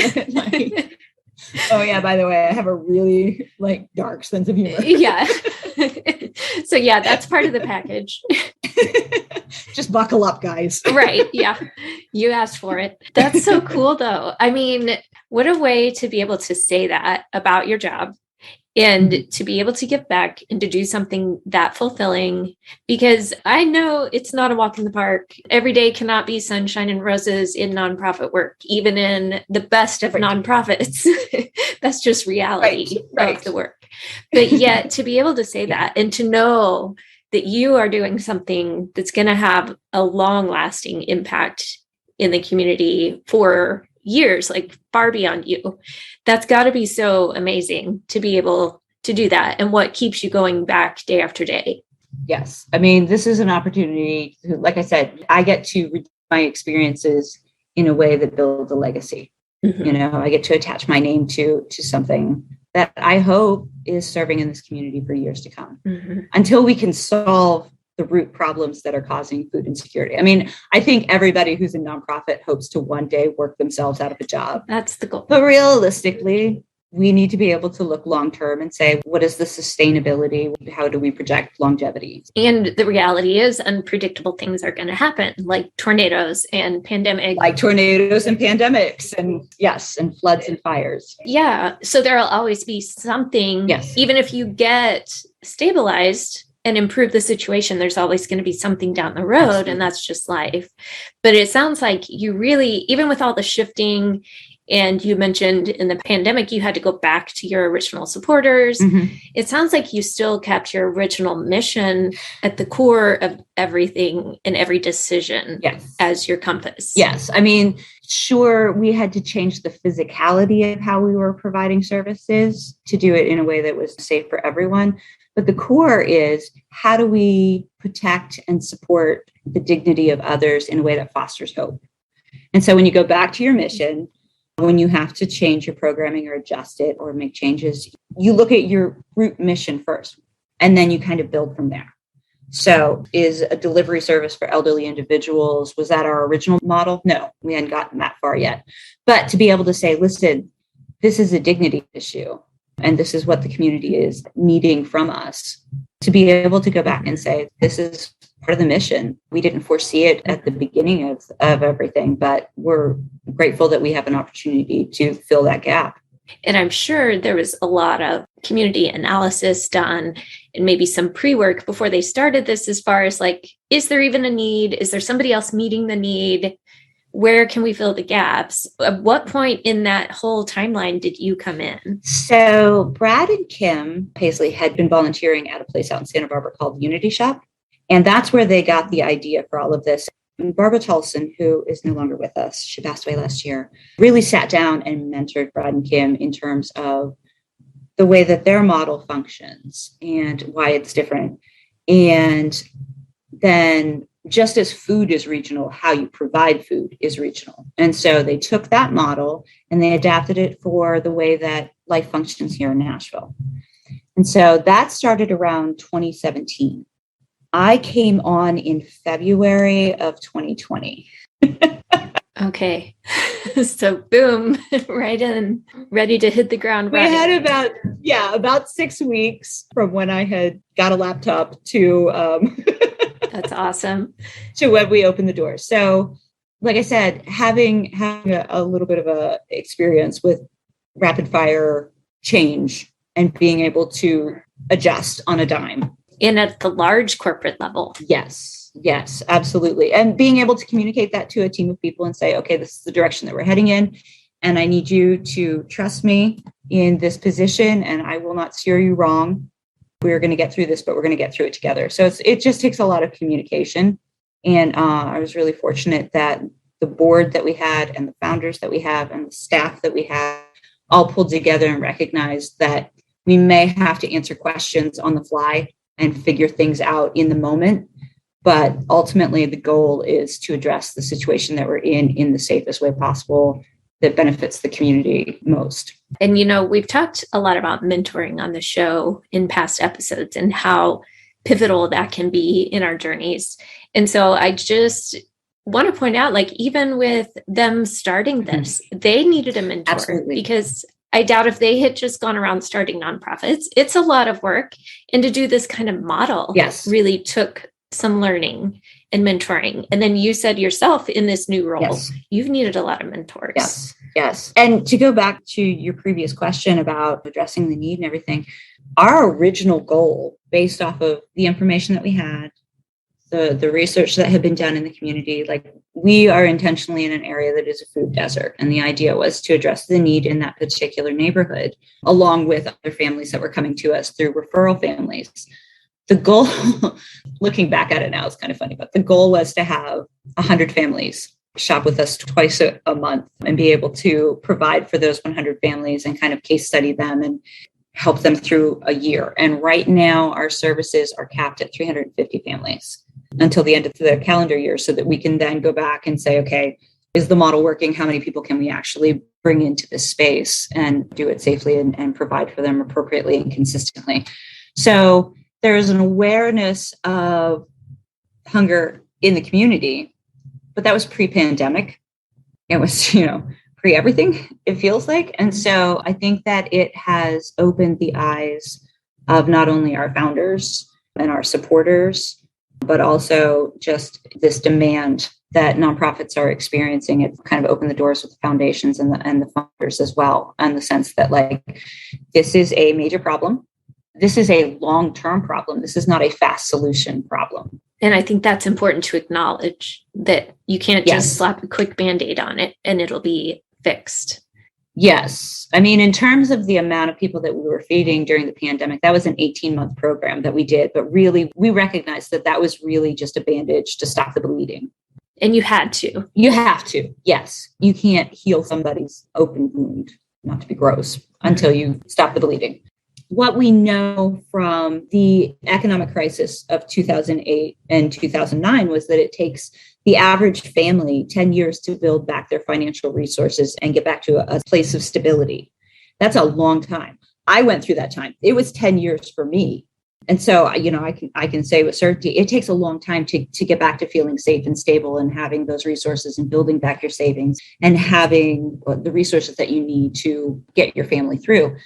Oh yeah, by the way, I have a really dark sense of humor. Yeah. So yeah, that's part of the package. Just buckle up, guys. Right. Yeah. You asked for it. That's so cool though. I mean, what a way to be able to say that about your job and to be able to give back and to do something that fulfilling, because I know it's not a walk in the park. Every day cannot be sunshine and roses in nonprofit work, even in the best of nonprofits. That's just reality of the work. But yet to be able to say that and to know that you are doing something that's going to have a long lasting impact in the community for years, like far beyond you. That's got to be so amazing to be able to do that. And what keeps you going back day after day? Yes. I mean, this is an opportunity to, like I said, I get to read my experiences in a way that builds a legacy. Mm-hmm. I get to attach my name to something that I hope is serving in this community for years to come, mm-hmm. until we can solve the root problems that are causing food insecurity. I mean, I think everybody who's a nonprofit hopes to one day work themselves out of a job. That's the goal. But realistically, we need to be able to look long-term and say, what is the sustainability? How do we project longevity? And the reality is unpredictable things are going to happen, like tornadoes and pandemics. Like tornadoes and pandemics, and yes, and floods and fires. Yeah. So there'll always be something, yes. Even if you get stabilized and improve the situation, there's always going to be something down the road. Absolutely. And that's just life. But it sounds like you really, even with all the shifting, and you mentioned in the pandemic, you had to go back to your original supporters. Mm-hmm. It sounds like you still kept your original mission at the core of everything and every decision, yes, as your compass. Yes. I mean, sure, we had to change the physicality of how we were providing services to do it in a way that was safe for everyone. But the core is, how do we protect and support the dignity of others in a way that fosters hope? And so when you go back to your mission, when you have to change your programming or adjust it or make changes, you look at your root mission first, and then you kind of build from there. So is a delivery service for elderly individuals, was that our original model? No, we hadn't gotten that far yet. But to be able to say, listen, this is a dignity issue, and this is what the community is needing from us, to be able to go back and say, this is part of the mission. We didn't foresee it at the beginning of everything, but we're grateful that we have an opportunity to fill that gap. And I'm sure there was a lot of community analysis done and maybe some pre-work before they started this, as far as like, is there even a need? Is there somebody else meeting the need? Where can we fill the gaps? At what point in that whole timeline did you come in? So Brad and Kim Paisley had been volunteering at a place out in Santa Barbara called Unity Shoppe. And that's where they got the idea for all of this. And Barbara Tolson, who is no longer with us, she passed away last year, really sat down and mentored Brad and Kim in terms of the way that their model functions and why it's different. And then just as food is regional, how you provide food is regional. And so they took that model and they adapted it for the way that life functions here in Nashville. And so that started around 2017. I came on in February of 2020. Okay. So boom, right in, ready to hit the ground running. We had about 6 weeks from when I had got a laptop to that's awesome. To when we opened the door. So like I said, having a little bit of a experience with rapid fire change and being able to adjust on a dime. And at the large corporate level. Yes, absolutely. And being able to communicate that to a team of people and say, okay, this is the direction that we're heading in. And I need you to trust me in this position, and I will not steer you wrong. We're going to get through this, but we're going to get through it together. So it just takes a lot of communication. And I was really fortunate that the board that we had and the founders that we have and the staff that we have all pulled together and recognized that we may have to answer questions on the fly and figure things out in the moment. But ultimately, the goal is to address the situation that we're in the safest way possible that benefits the community most. And, we've talked a lot about mentoring on the show in past episodes and how pivotal that can be in our journeys. And so I just want to point out, like, even with them starting this, they needed a mentor. Absolutely. Because I doubt if they had just gone around starting nonprofits, it's a lot of work. And to do this kind of model really took some learning and mentoring. And then you said yourself in this new role, you've needed a lot of mentors. Yes. And to go back to your previous question about addressing the need and everything, our original goal, based off of the information that we had, the research that had been done in the community, like, we are intentionally in an area that is a food desert. And the idea was to address the need in that particular neighborhood, along with other families that were coming to us through referral families. The goal, looking back at it now, is kind of funny, but the goal was to have 100 families shop with us twice a month and be able to provide for those 100 families and kind of case study them and help them through a year. And right now, our services are capped at 350 families until the end of the calendar year, so that we can then go back and say, okay, is the model working? How many people can we actually bring into this space and do it safely and provide for them appropriately and consistently? So there is an awareness of hunger in the community, but that was pre-pandemic. It was, pre-everything, it feels like. And so I think that it has opened the eyes of not only our founders and our supporters, but also just this demand that nonprofits are experiencing. It kind of opened the doors with the foundations and the funders as well, in the sense that, like, this is a major problem. This is a long-term problem. This is not a fast solution problem. And I think that's important to acknowledge, that you can't just slap a quick Band-Aid on it and it'll be fixed. Yes. I mean, in terms of the amount of people that we were feeding during the pandemic, that was an 18-month program that we did. But really, we recognized that that was really just a bandage to stop the bleeding. And you had to. You have to. Yes. You can't heal somebody's open wound, not to be gross, until you stop the bleeding. What we know from the economic crisis of 2008 and 2009 was that it takes the average family 10 years to build back their financial resources and get back to a place of stability. That's a long time. I went through that time. It was 10 years for me. And so, I can say with certainty, it takes a long time to get back to feeling safe and stable and having those resources and building back your savings and having the resources that you need to get your family through.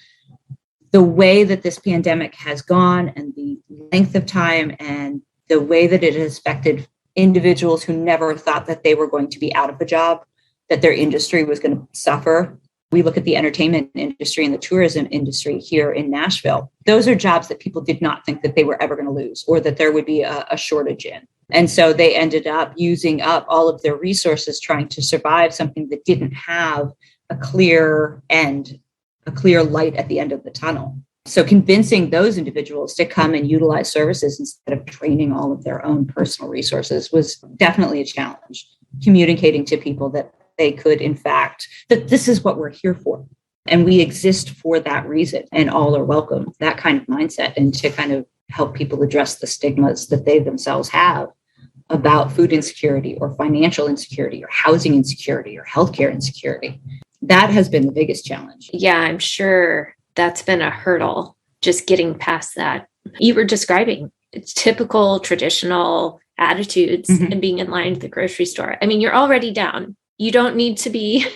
The way that this pandemic has gone and the length of time and the way that it has affected individuals who never thought that they were going to be out of a job, that their industry was going to suffer. We look at the entertainment industry and the tourism industry here in Nashville. Those are jobs that people did not think that they were ever going to lose or that there would be a shortage in. And so they ended up using up all of their resources trying to survive something that didn't have a clear end, a clear light at the end of the tunnel. So convincing those individuals to come and utilize services instead of draining all of their own personal resources was definitely a challenge. Communicating to people that they could, in fact, that this is what we're here for. And we exist for that reason and all are welcome, that kind of mindset, and to kind of help people address the stigmas that they themselves have about food insecurity or financial insecurity or housing insecurity or healthcare insecurity. That has been the biggest challenge. Yeah, I'm sure that's been a hurdle, just getting past that. You were describing it's typical traditional attitudes and being in line at the grocery store. I mean, you're already down. You don't need to be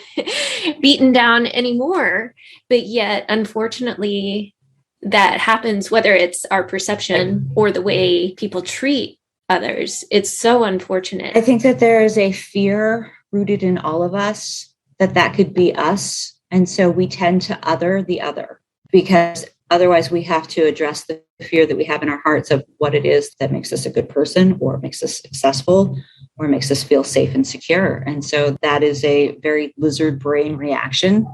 beaten down anymore. But yet, unfortunately, that happens, whether it's our perception or the way people treat others. It's so unfortunate. I think that there is a fear rooted in all of us that could be us. And so we tend to other the other, because otherwise we have to address the fear that we have in our hearts of what it is that makes us a good person or makes us successful or makes us feel safe and secure. And so that is a very lizard brain reaction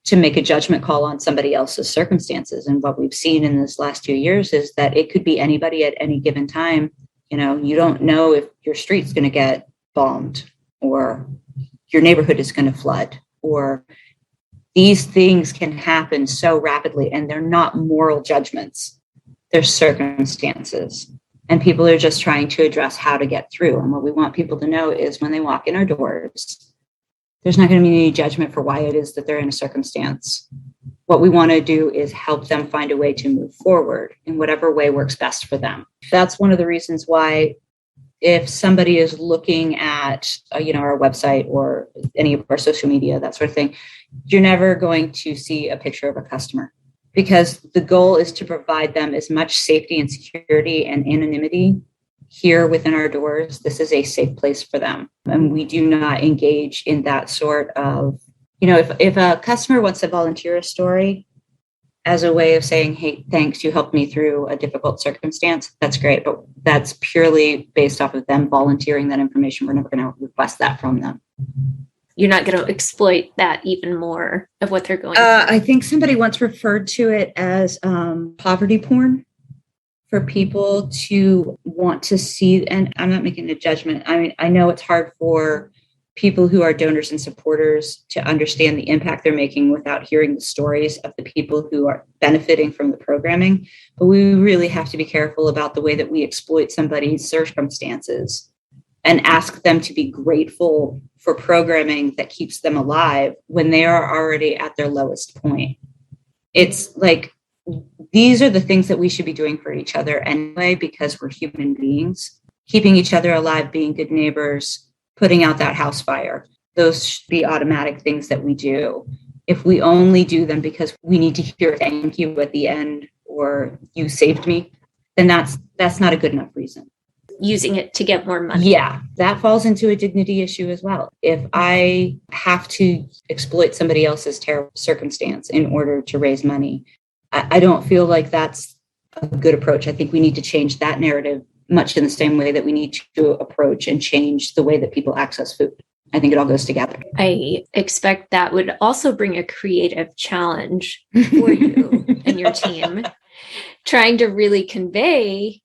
to make a judgment call on somebody else's circumstances. And what we've seen in this last 2 years is that it could be anybody at any given time. You don't know if your street's going to get bombed or your neighborhood is going to flood, or these things can happen so rapidly, and they're not moral judgments. They're circumstances. And people are just trying to address how to get through. And what we want people to know is when they walk in our doors, there's not going to be any judgment for why it is that they're in a circumstance. What we want to do is help them find a way to move forward in whatever way works best for them. That's one of the reasons why, if somebody is looking at, our website or any of our social media, that sort of thing, you're never going to see a picture of a customer, because the goal is to provide them as much safety and security and anonymity here within our doors. This is a safe place for them. And we do not engage in that sort of, if a customer wants to volunteer a story as a way of saying, hey, thanks, you helped me through a difficult circumstance, that's great. But that's purely based off of them volunteering that information. We're never going to request that from them. You're not going to exploit that even more of what they're going through. I think somebody once referred to it as poverty porn, for people to want to see, and I'm not making a judgment. I mean, I know it's hard for people who are donors and supporters to understand the impact they're making without hearing the stories of the people who are benefiting from the programming. But we really have to be careful about the way that we exploit somebody's circumstances and ask them to be grateful for programming that keeps them alive when they are already at their lowest point. It's like, these are the things that we should be doing for each other anyway, because we're human beings, keeping each other alive, being good neighbors, putting out that house fire. Those should be automatic things that we do. If we only do them because we need to hear thank you at the end or you saved me, then that's not a good enough reason. Using it to get more money. Yeah, that falls into a dignity issue as well. If I have to exploit somebody else's terrible circumstance in order to raise money, I don't feel like that's a good approach. I think we need to change that narrative, much in the same way that we need to approach and change the way that people access food. I think it all goes together. I expect that would also bring a creative challenge for you and your team, trying to really convey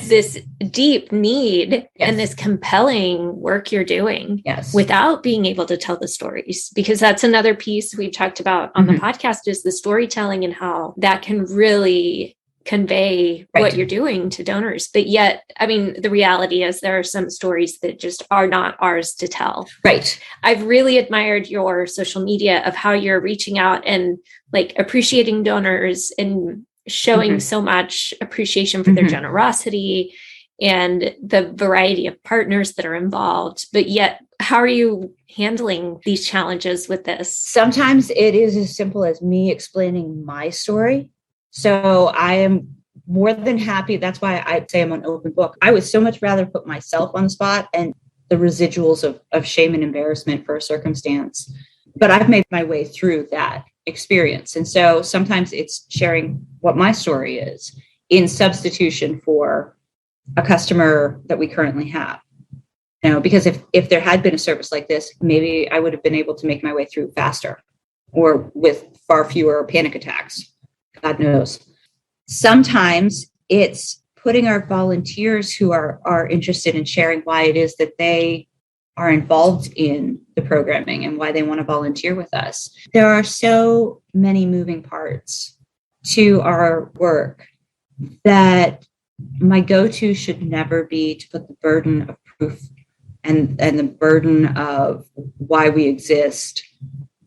this deep need and this compelling work you're doing without being able to tell the stories. Because that's another piece we've talked about on the podcast, is the storytelling and how that can really convey what you're doing to donors. But yet, I mean, the reality is there are some stories that just are not ours to tell. Right. I've really admired your social media of how you're reaching out and like appreciating donors and showing so much appreciation for their generosity and the variety of partners that are involved. But yet, how are you handling these challenges with this? Sometimes it is as simple as me explaining my story. So I am more than happy. That's why I say I'm an open book. I would so much rather put myself on the spot and the residuals of shame and embarrassment for a circumstance. But I've made my way through that experience. And so sometimes it's sharing what my story is in substitution for a customer that we currently have. You know, because if there had been a service like this, maybe I would have been able to make my way through faster or with far fewer panic attacks. God knows. Sometimes it's putting our volunteers who are interested in sharing why it is that they are involved in the programming and why they want to volunteer with us. There are so many moving parts to our work that my go-to should never be to put the burden of proof and the burden of why we exist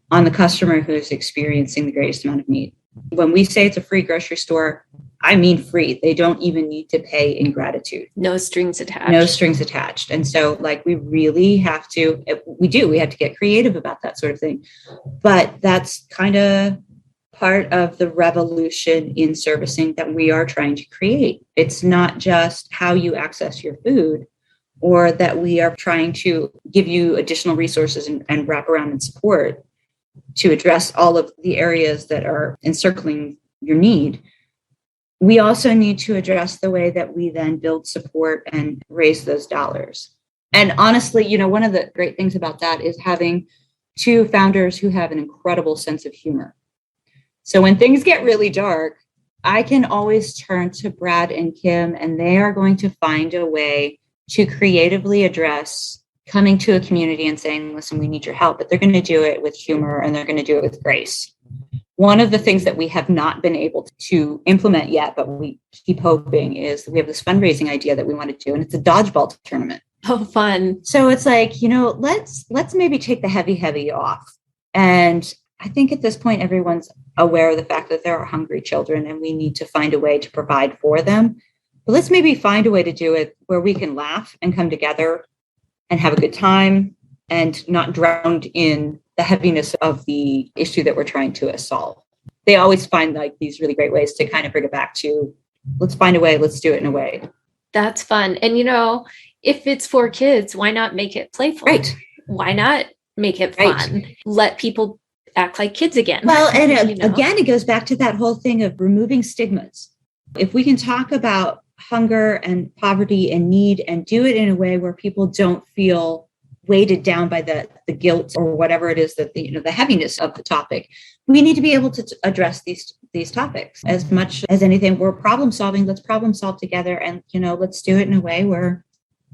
on the customer who is experiencing the greatest amount of need. When we say it's a free grocery store, I mean free. They don't even need to pay in gratitude. No strings attached. No strings attached. And so like we really have to, we have to get creative about that sort of thing. But that's kind of part of the revolution in servicing that we are trying to create. It's not just how you access your food, or that we are trying to give you additional resources and wrap around and support to address all of the areas that are encircling your need. We also need to address the way that we then build support and raise those dollars. And honestly, you know, one of the great things about that is having two founders who have an incredible sense of humor. So when things get really dark, I can always turn to Brad and Kim, and they are going to find a way to creatively address coming to a community and saying, listen, we need your help, but they're going to do it with humor and they're going to do it with grace. One of the things that we have not been able to implement yet, but we keep hoping, is we have this fundraising idea that we want to do, and it's a dodgeball tournament. Oh, fun. So it's like, you know, let's maybe take the heavy off. And I think at this point, everyone's aware of the fact that there are hungry children and we need to find a way to provide for them. But let's maybe find a way to do it where we can laugh and come together and have a good time and not drowned in the heaviness of the issue that we're trying to solve. They always find like these really great ways to kind of bring it back to, let's find a way, let's do it in a way. That's fun. And, you know, if it's for kids, why not make it playful? Right. Why not make it fun? Right. Let people act like kids again. Well, and again, it goes back to that whole thing of removing stigmas. If we can talk about hunger and poverty and need and do it in a way where people don't feel weighted down by the guilt or whatever it is that the heaviness of the topic, we need to be able to address these topics. As much as anything, we're problem solving. Let's problem solve together, and let's do it in a way where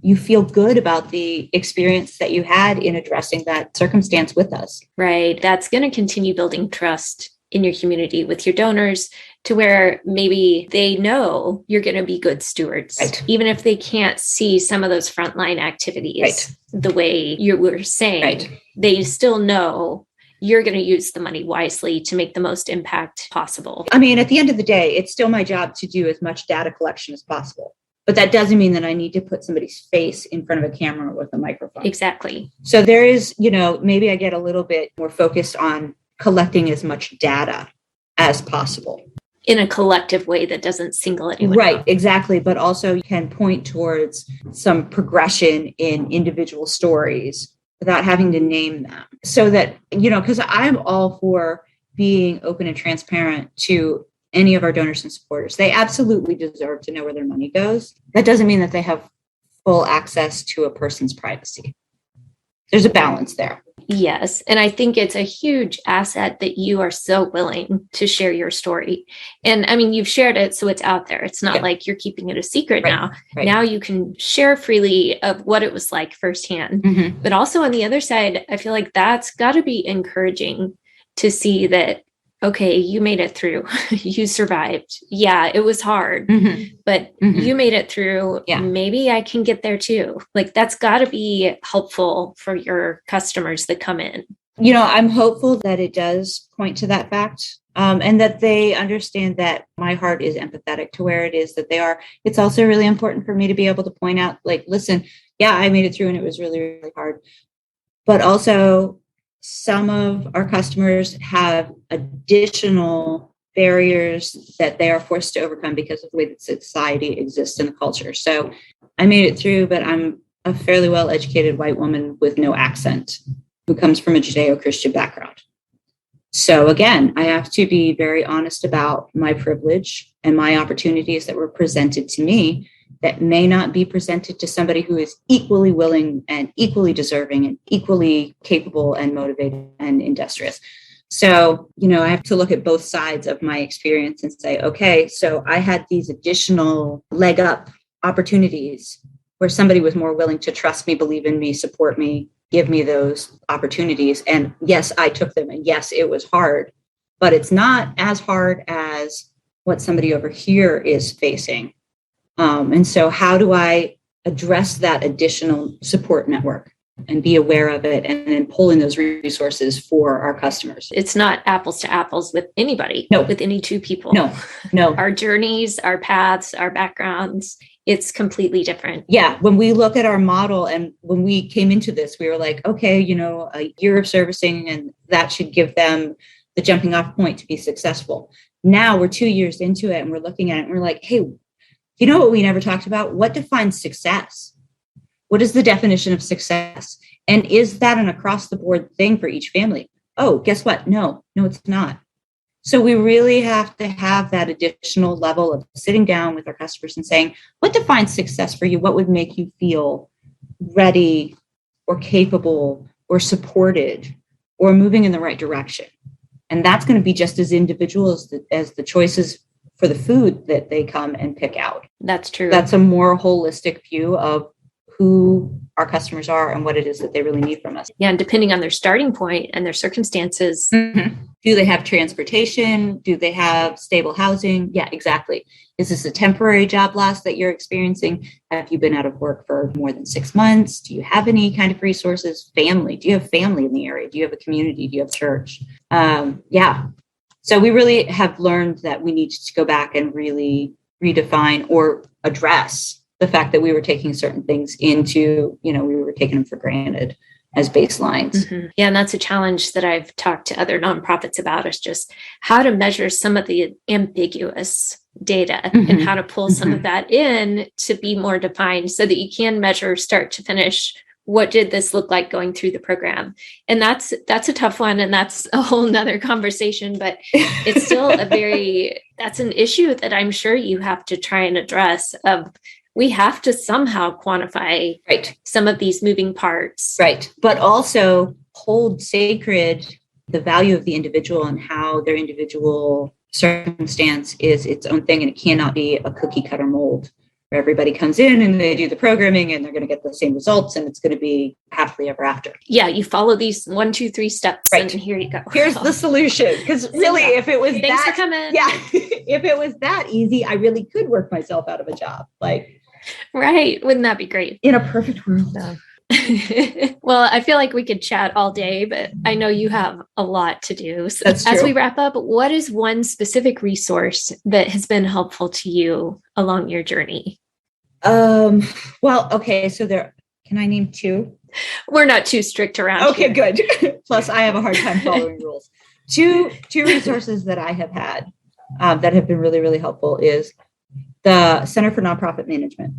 you feel good about the experience that you had in addressing that circumstance with us. Right. That's going to continue building trust in your community with your donors to where maybe they know you're going to be good stewards, right. Even if they can't see some of those frontline activities the way you were saying, they still know you're going to use the money wisely to make the most impact possible. I mean, at the end of the day, it's still my job to do as much data collection as possible. But that doesn't mean that I need to put somebody's face in front of a camera with a microphone. Exactly. So there is, maybe I get a little bit more focused on collecting as much data as possible. In a collective way that doesn't single anyone out. Exactly. But also you can point towards some progression in individual stories without having to name them. So that, because I'm all for being open and transparent to any of our donors and supporters. They absolutely deserve to know where their money goes. That doesn't mean that they have full access to a person's privacy. There's a balance there. Yes. And I think it's a huge asset that you are so willing to share your story. And I mean, you've shared it, so it's out there. It's not like you're keeping it a secret now. Right. Now you can share freely of what it was like firsthand. Mm-hmm. But also on the other side, I feel like that's got to be encouraging to see that, okay, you made it through. You survived. Yeah, it was hard, but you made it through. Yeah. Maybe I can get there too. Like that's got to be helpful for your customers that come in. I'm hopeful that it does point to that fact and that they understand that my heart is empathetic to where it is that they are. It's also really important for me to be able to point out, like, listen, yeah, I made it through and it was really, really hard. But also, some of our customers have additional barriers that they are forced to overcome because of the way that society exists in the culture. So I made it through, but I'm a fairly well-educated white woman with no accent who comes from a Judeo-Christian background. So again, I have to be very honest about my privilege and my opportunities that were presented to me that may not be presented to somebody who is equally willing and equally deserving and equally capable and motivated and industrious. So, I have to look at both sides of my experience and say, okay, so I had these additional leg up opportunities where somebody was more willing to trust me, believe in me, support me, give me those opportunities. And yes, I took them. And yes, it was hard, but it's not as hard as what somebody over here is facing. And so how do I address that additional support network and be aware of it and then pull in those resources for our customers? It's not apples to apples with anybody, with any two people. No. Our journeys, our paths, our backgrounds, it's completely different. Yeah. When we look at our model and when we came into this, we were like, okay, a year of servicing and that should give them the jumping off point to be successful. Now we're 2 years into it and we're looking at it and we're like, hey, you know what we never talked about? What defines success? What is the definition of success? And is that an across the board thing for each family? Oh, guess what? No, it's not. So we really have to have that additional level of sitting down with our customers and saying, what defines success for you? What would make you feel ready or capable or supported or moving in the right direction? And that's going to be just as individual as the choices for the food that they come and pick out. That's true. That's a more holistic view of who our customers are and what it is that they really need from us. Yeah, and depending on their starting point and their circumstances. Mm-hmm. Do they have transportation? Do they have stable housing? Yeah, exactly. Is this a temporary job loss that you're experiencing? Have you been out of work for more than 6 months? Do you have any kind of resources? Family? Do you have family in the area? Do you have a community? Do you have church? Yeah. So we really have learned that we need to go back and really redefine or address the fact that we were taking certain things into, we were taking them for granted as baselines. Mm-hmm. Yeah. And that's a challenge that I've talked to other nonprofits about, is just how to measure some of the ambiguous data and how to pull some of that in to be more defined so that you can measure start to finish. What did this look like going through the program? And that's a tough one. And that's a whole nother conversation, but it's still that's an issue that I'm sure you have to try and address. We have to somehow quantify some of these moving parts. Right. But also hold sacred the value of the individual and how their individual circumstance is its own thing. And it cannot be a cookie cutter mold. where everybody comes in and they do the programming and they're going to get the same results and it's going to be happily ever after. Yeah, you follow these 1, 2, 3 steps, right. And here you go. Here's the solution. Because really, if it was Thanks for coming. Yeah, if it was that easy, I really could work myself out of a job. Like, right? Wouldn't that be great? In a perfect world. No. Well, I feel like we could chat all day, but I know you have a lot to do. So That's true. As we wrap up, what is one specific resource that has been helpful to you along your journey? Well, okay. So can I name 2? We're not too strict around Okay, here. Good. Plus I have a hard time following rules. Two resources that I have had that have been really, really helpful is the Center for Nonprofit Management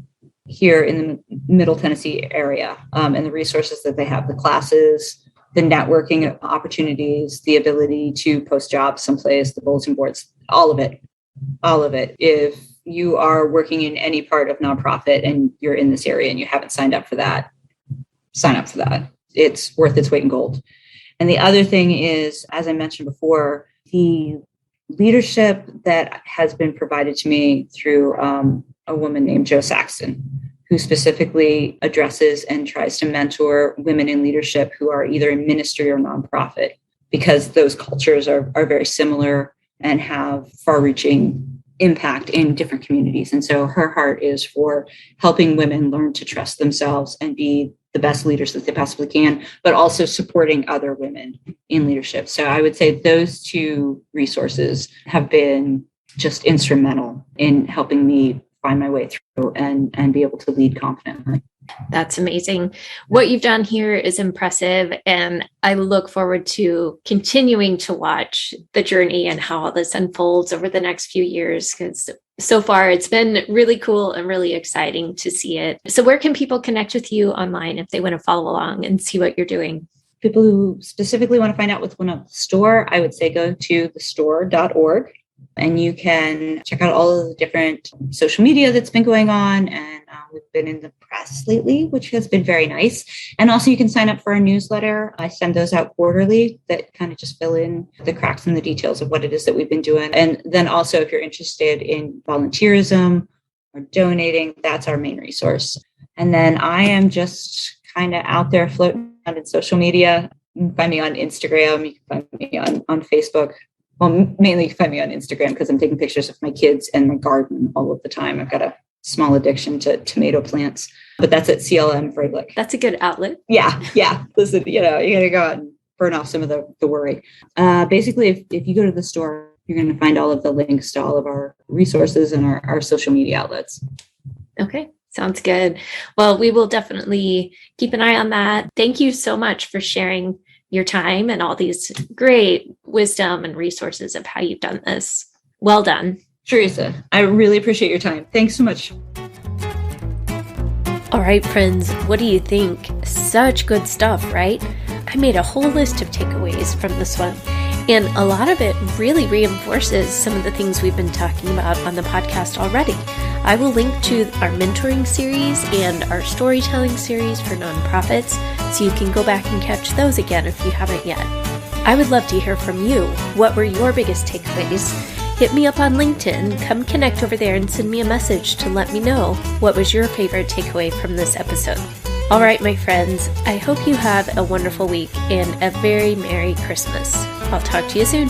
here in the Middle Tennessee area, and the resources that they have, the classes, the networking opportunities, the ability to post jobs someplace, the bulletin boards, all of it. If you are working in any part of nonprofit and you're in this area and you haven't signed up for that, sign up for that. It's worth its weight in gold. And the other thing is, as I mentioned before, the leadership that has been provided to me through a woman named Jo Saxton, who specifically addresses and tries to mentor women in leadership who are either in ministry or nonprofit, because those cultures are very similar and have far-reaching impact in different communities. And so her heart is for helping women learn to trust themselves and be the best leaders that they possibly can, but also supporting other women in leadership. So I would say those 2 resources have been just instrumental in helping me find my way through and be able to lead confidently. That's amazing. What you've done here is impressive. And I look forward to continuing to watch the journey and how all this unfolds over the next few years, because so far it's been really cool and really exciting to see it. So where can people connect with you online if they want to follow along and see what you're doing? People who specifically want to find out what's going on at the store, I would say go to thestore.org. And you can check out all of the different social media that's been going on. And we've been in the press lately, which has been very nice. And also you can sign up for a newsletter. I send those out quarterly that kind of just fill in the cracks and the details of what it is that we've been doing. And then also, if you're interested in volunteerism or donating, that's our main resource. And then I am just kind of out there floating around in social media. You can find me on Instagram. You can find me on Facebook. Well, mainly you can find me on Instagram because I'm taking pictures of my kids and my garden all of the time. I've got a small addiction to tomato plants, but that's at CLM Vrablik. That's a good outlet. Yeah. Listen, you got to go out and burn off some of the worry. Basically, if you go to the store, you're going to find all of the links to all of our resources and our social media outlets. Okay. Sounds good. Well, we will definitely keep an eye on that. Thank you so much for sharing your time and all these great wisdom and resources of how you've done this. Well done. Teresa, I really appreciate your time. Thanks so much. All right, friends, what do you think? Such good stuff, right? I made a whole list of takeaways from this one, and a lot of it really reinforces some of the things we've been talking about on the podcast already. I will link to our mentoring series and our storytelling series for nonprofits, so you can go back and catch those again if you haven't yet. I would love to hear from you. What were your biggest takeaways? Hit me up on LinkedIn, come connect over there and send me a message to let me know what was your favorite takeaway from this episode. All right, my friends, I hope you have a wonderful week and a very Merry Christmas. I'll talk to you soon.